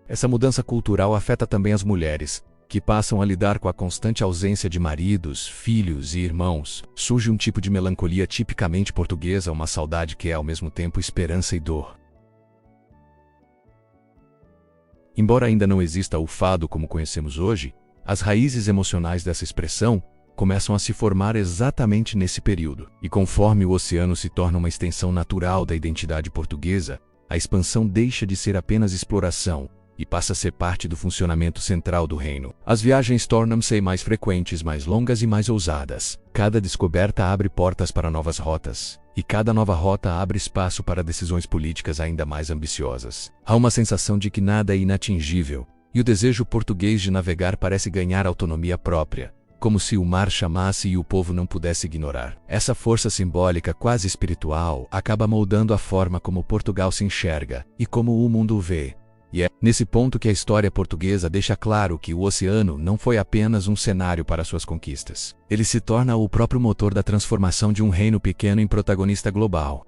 Essa mudança cultural afeta também as mulheres, que passam a lidar com a constante ausência de maridos, filhos e irmãos. Surge um tipo de melancolia tipicamente portuguesa, uma saudade que é ao mesmo tempo esperança e dor. Embora ainda não exista o fado como conhecemos hoje, as raízes emocionais dessa expressão começam a se formar exatamente nesse período. E conforme o oceano se torna uma extensão natural da identidade portuguesa, a expansão deixa de ser apenas exploração e passa a ser parte do funcionamento central do reino. As viagens tornam-se mais frequentes, mais longas e mais ousadas. Cada descoberta abre portas para novas rotas, e cada nova rota abre espaço para decisões políticas ainda mais ambiciosas. Há uma sensação de que nada é inatingível, e o desejo português de navegar parece ganhar autonomia própria, como se o mar chamasse e o povo não pudesse ignorar. Essa força simbólica, quase espiritual, acaba moldando a forma como Portugal se enxerga e como o mundo o vê. E é nesse ponto que a história portuguesa deixa claro que o oceano não foi apenas um cenário para suas conquistas. Ele se torna o próprio motor da transformação de um reino pequeno em protagonista global.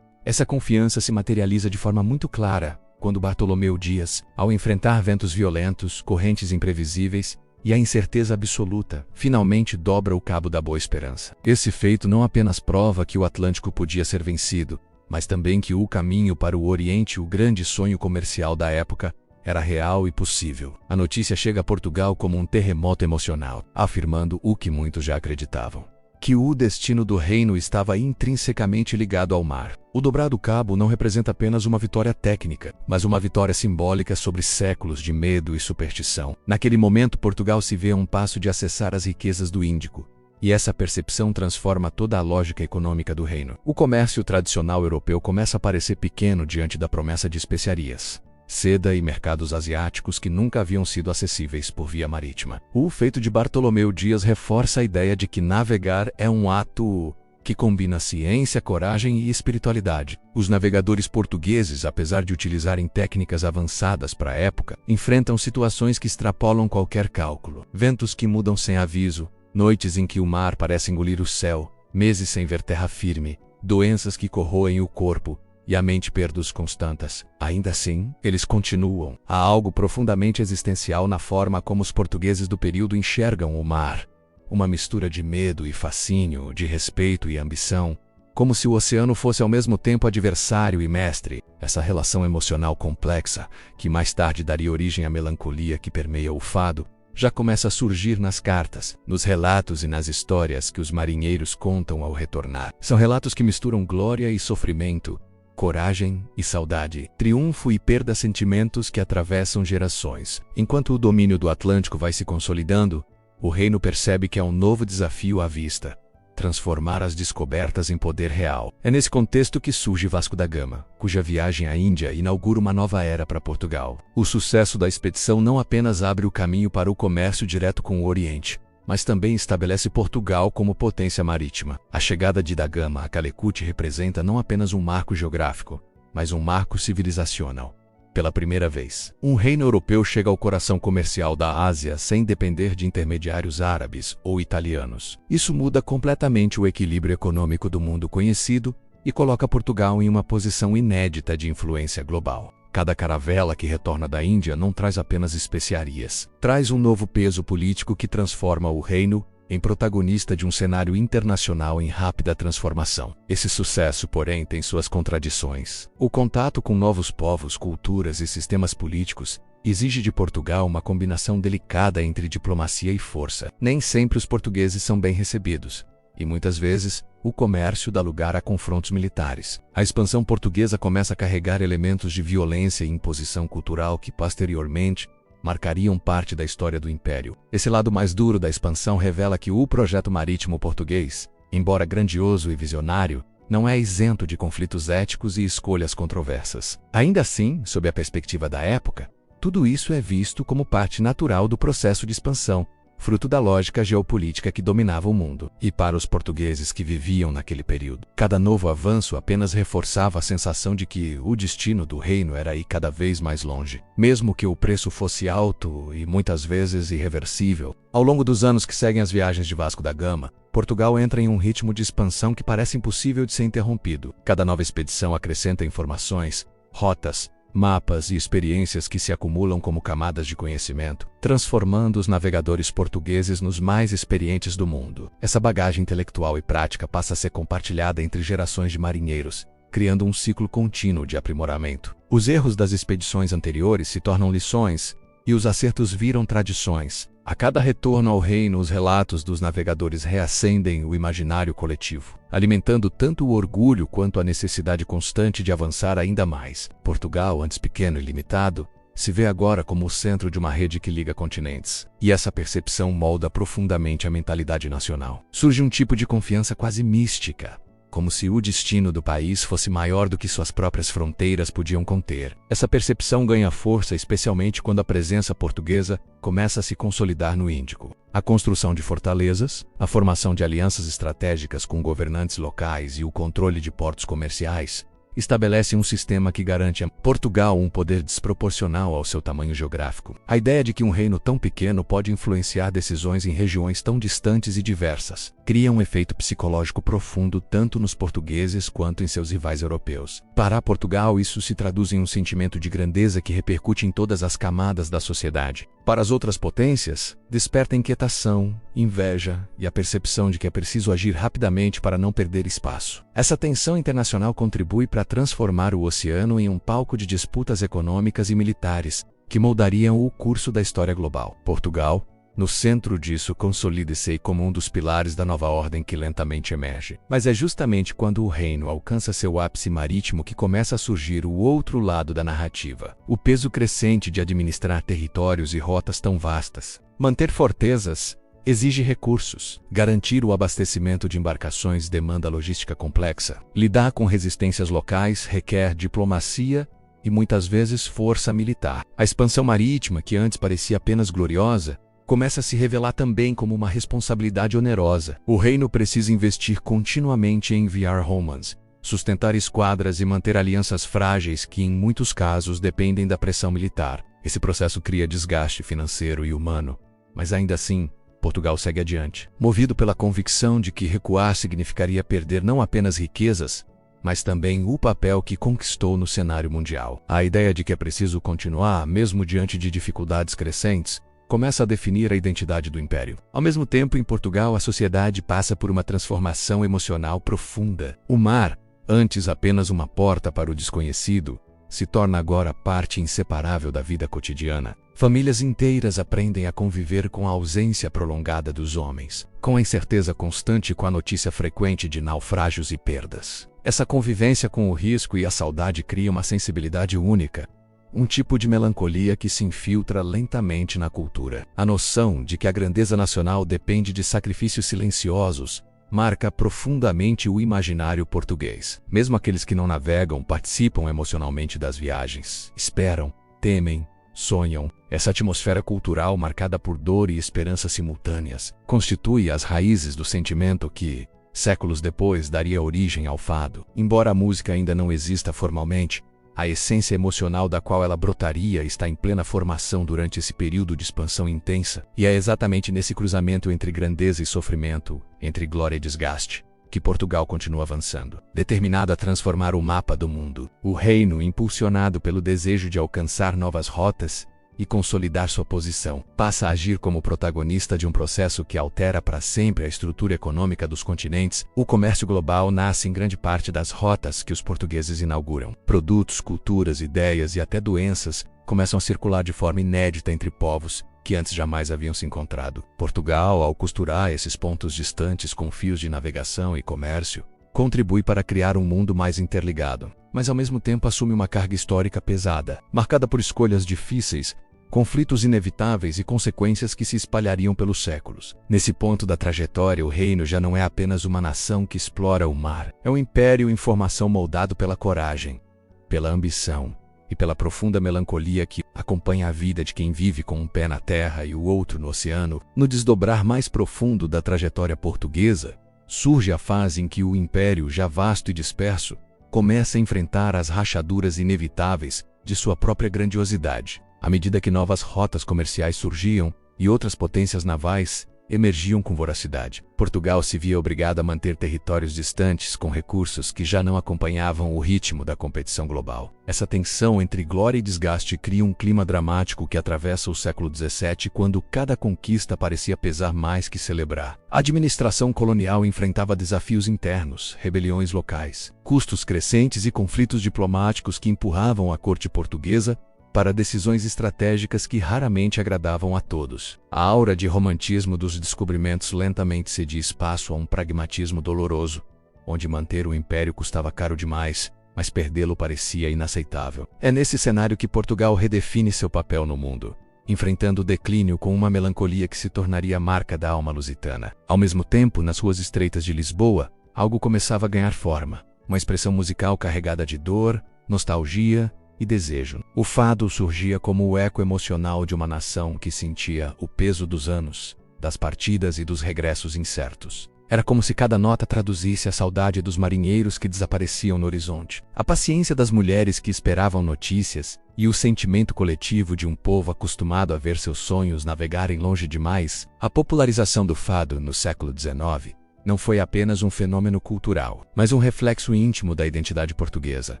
Essa confiança se materializa de forma muito clara quando Bartolomeu Dias, ao enfrentar ventos violentos, correntes imprevisíveis e a incerteza absoluta, finalmente dobra o cabo da Boa Esperança. Esse feito não apenas prova que o Atlântico podia ser vencido, mas também que o caminho para o Oriente, o grande sonho comercial da época, era real e possível. A notícia chega a Portugal como um terremoto emocional, afirmando o que muitos já acreditavam: que o destino do reino estava intrinsecamente ligado ao mar. O dobrado cabo não representa apenas uma vitória técnica, mas uma vitória simbólica sobre séculos de medo e superstição. Naquele momento, Portugal se vê a um passo de acessar as riquezas do Índico, e essa percepção transforma toda a lógica econômica do reino. O comércio tradicional europeu começa a parecer pequeno diante da promessa de especiarias, seda e mercados asiáticos que nunca haviam sido acessíveis por via marítima. O feito de Bartolomeu Dias reforça a ideia de que navegar é um ato que combina ciência, coragem e espiritualidade. Os navegadores portugueses, apesar de utilizarem técnicas avançadas para a época, enfrentam situações que extrapolam qualquer cálculo. Ventos que mudam sem aviso, noites em que o mar parece engolir o céu, meses sem ver terra firme, doenças que corroem o corpo e a mente perdas constantes. Ainda assim, eles continuam. Há algo profundamente existencial na forma como os portugueses do período enxergam o mar. Uma mistura de medo e fascínio, de respeito e ambição, como se o oceano fosse ao mesmo tempo adversário e mestre. Essa relação emocional complexa, que mais tarde daria origem à melancolia que permeia o fado, já começa a surgir nas cartas, nos relatos e nas histórias que os marinheiros contam ao retornar. São relatos que misturam glória e sofrimento, coragem e saudade, triunfo e perda, sentimentos que atravessam gerações. Enquanto o domínio do Atlântico vai se consolidando, o reino percebe que há um novo desafio à vista: transformar as descobertas em poder real. É nesse contexto que surge Vasco da Gama, cuja viagem à Índia inaugura uma nova era para Portugal. O sucesso da expedição não apenas abre o caminho para o comércio direto com o Oriente, mas também estabelece Portugal como potência marítima. A chegada de da Gama a Calecut representa não apenas um marco geográfico, mas um marco civilizacional. Pela primeira vez, um reino europeu chega ao coração comercial da Ásia sem depender de intermediários árabes ou italianos. Isso muda completamente o equilíbrio econômico do mundo conhecido e coloca Portugal em uma posição inédita de influência global. Cada caravela que retorna da Índia não traz apenas especiarias. Traz um novo peso político que transforma o reino em protagonista de um cenário internacional em rápida transformação. Esse sucesso, porém, tem suas contradições. O contato com novos povos, culturas e sistemas políticos exige de Portugal uma combinação delicada entre diplomacia e força. Nem sempre os portugueses são bem recebidos, e muitas vezes o comércio dá lugar a confrontos militares. A expansão portuguesa começa a carregar elementos de violência e imposição cultural que, posteriormente, marcariam parte da história do Império. Esse lado mais duro da expansão revela que o projeto marítimo português, embora grandioso e visionário, não é isento de conflitos éticos e escolhas controversas. Ainda assim, sob a perspectiva da época, tudo isso é visto como parte natural do processo de expansão, fruto da lógica geopolítica que dominava o mundo. E para os portugueses que viviam naquele período, cada novo avanço apenas reforçava a sensação de que o destino do reino era ir cada vez mais longe, mesmo que o preço fosse alto e muitas vezes irreversível. Ao longo dos anos que seguem as viagens de Vasco da Gama, Portugal entra em um ritmo de expansão que parece impossível de ser interrompido. Cada nova expedição acrescenta informações, rotas, mapas e experiências que se acumulam como camadas de conhecimento, transformando os navegadores portugueses nos mais experientes do mundo. Essa bagagem intelectual e prática passa a ser compartilhada entre gerações de marinheiros, criando um ciclo contínuo de aprimoramento. Os erros das expedições anteriores se tornam lições, e os acertos viram tradições. A cada retorno ao reino, os relatos dos navegadores reacendem o imaginário coletivo, alimentando tanto o orgulho quanto a necessidade constante de avançar ainda mais. Portugal, antes pequeno e limitado, se vê agora como o centro de uma rede que liga continentes. E essa percepção molda profundamente a mentalidade nacional. Surge um tipo de confiança quase mística, como se o destino do país fosse maior do que suas próprias fronteiras podiam conter. Essa percepção ganha força especialmente quando a presença portuguesa começa a se consolidar no Índico. A construção de fortalezas, a formação de alianças estratégicas com governantes locais e o controle de portos comerciais estabelece um sistema que garante a Portugal um poder desproporcional ao seu tamanho geográfico. A ideia de que um reino tão pequeno pode influenciar decisões em regiões tão distantes e diversas cria um efeito psicológico profundo tanto nos portugueses quanto em seus rivais europeus. Para Portugal, isso se traduz em um sentimento de grandeza que repercute em todas as camadas da sociedade. Para as outras potências, desperta inquietação, inveja e a percepção de que é preciso agir rapidamente para não perder espaço. Essa tensão internacional contribui para transformar o oceano em um palco de disputas econômicas e militares que moldariam o curso da história global. Portugal, no centro disso, consolida-se como um dos pilares da nova ordem que lentamente emerge. Mas é justamente quando o reino alcança seu ápice marítimo que começa a surgir o outro lado da narrativa. O peso crescente de administrar territórios e rotas tão vastas. Manter fortezas exige recursos. Garantir o abastecimento de embarcações demanda logística complexa. Lidar com resistências locais requer diplomacia e muitas vezes força militar. A expansão marítima, que antes parecia apenas gloriosa, começa a se revelar também como uma responsabilidade onerosa. O reino precisa investir continuamente em enviar Romans, sustentar esquadras e manter alianças frágeis que, em muitos casos, dependem da pressão militar. Esse processo cria desgaste financeiro e humano, mas ainda assim, Portugal segue adiante, movido pela convicção de que recuar significaria perder não apenas riquezas, mas também o papel que conquistou no cenário mundial. A ideia de que é preciso continuar, mesmo diante de dificuldades crescentes, começa a definir a identidade do império. Ao mesmo tempo, em Portugal, a sociedade passa por uma transformação emocional profunda. O mar, antes apenas uma porta para o desconhecido, se torna agora parte inseparável da vida cotidiana. Famílias inteiras aprendem a conviver com a ausência prolongada dos homens, com a incerteza constante e com a notícia frequente de naufrágios e perdas. Essa convivência com o risco e a saudade cria uma sensibilidade única, um tipo de melancolia que se infiltra lentamente na cultura. A noção de que a grandeza nacional depende de sacrifícios silenciosos marca profundamente o imaginário português. Mesmo aqueles que não navegam participam emocionalmente das viagens, esperam, temem, sonham. Essa atmosfera cultural marcada por dor e esperança simultâneas constitui as raízes do sentimento que, séculos depois, daria origem ao fado. Embora a música ainda não exista formalmente, a essência emocional da qual ela brotaria está em plena formação durante esse período de expansão intensa, e é exatamente nesse cruzamento entre grandeza e sofrimento, entre glória e desgaste, que Portugal continua avançando, determinado a transformar o mapa do mundo. O reino, impulsionado pelo desejo de alcançar novas rotas e consolidar sua posição, passa a agir como protagonista de um processo que altera para sempre a estrutura econômica dos continentes. O comércio global nasce em grande parte das rotas que os portugueses inauguram. Produtos, culturas, ideias e até doenças começam a circular de forma inédita entre povos que antes jamais haviam se encontrado. Portugal, ao costurar esses pontos distantes com fios de navegação e comércio, contribui para criar um mundo mais interligado, mas ao mesmo tempo assume uma carga histórica pesada, marcada por escolhas difíceis, conflitos inevitáveis e consequências que se espalhariam pelos séculos. Nesse ponto da trajetória, o reino já não é apenas uma nação que explora o mar, é um império em formação moldado pela coragem, pela ambição e pela profunda melancolia que acompanha a vida de quem vive com um pé na terra e o outro no oceano. No desdobrar mais profundo da trajetória portuguesa, surge a fase em que o império, já vasto e disperso, começa a enfrentar as rachaduras inevitáveis de sua própria grandiosidade. À medida que novas rotas comerciais surgiam e outras potências navais emergiam com voracidade, Portugal se via obrigado a manter territórios distantes com recursos que já não acompanhavam o ritmo da competição global. Essa tensão entre glória e desgaste cria um clima dramático que atravessa o século XVII, quando cada conquista parecia pesar mais que celebrar. A administração colonial enfrentava desafios internos, rebeliões locais, custos crescentes e conflitos diplomáticos que empurravam a corte portuguesa para decisões estratégicas que raramente agradavam a todos. A aura de romantismo dos descobrimentos lentamente cedia espaço a um pragmatismo doloroso, onde manter o império custava caro demais, mas perdê-lo parecia inaceitável. É nesse cenário que Portugal redefine seu papel no mundo, enfrentando o declínio com uma melancolia que se tornaria a marca da alma lusitana. Ao mesmo tempo, nas ruas estreitas de Lisboa, algo começava a ganhar forma, uma expressão musical carregada de dor, nostalgia e desejo. O fado surgia como o eco emocional de uma nação que sentia o peso dos anos, das partidas e dos regressos incertos. Era como se cada nota traduzisse a saudade dos marinheiros que desapareciam no horizonte, a paciência das mulheres que esperavam notícias e o sentimento coletivo de um povo acostumado a ver seus sonhos navegarem longe demais. A popularização do fado no século XIX não foi apenas um fenômeno cultural, mas um reflexo íntimo da identidade portuguesa.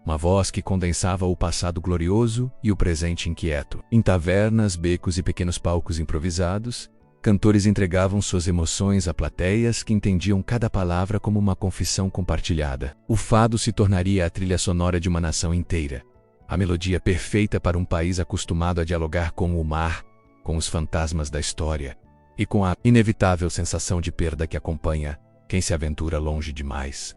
Uma voz que condensava o passado glorioso e o presente inquieto. Em tavernas, becos e pequenos palcos improvisados, cantores entregavam suas emoções a plateias que entendiam cada palavra como uma confissão compartilhada. O fado se tornaria a trilha sonora de uma nação inteira, a melodia perfeita para um país acostumado a dialogar com o mar, com os fantasmas da história e com a inevitável sensação de perda que acompanha quem se aventura longe demais.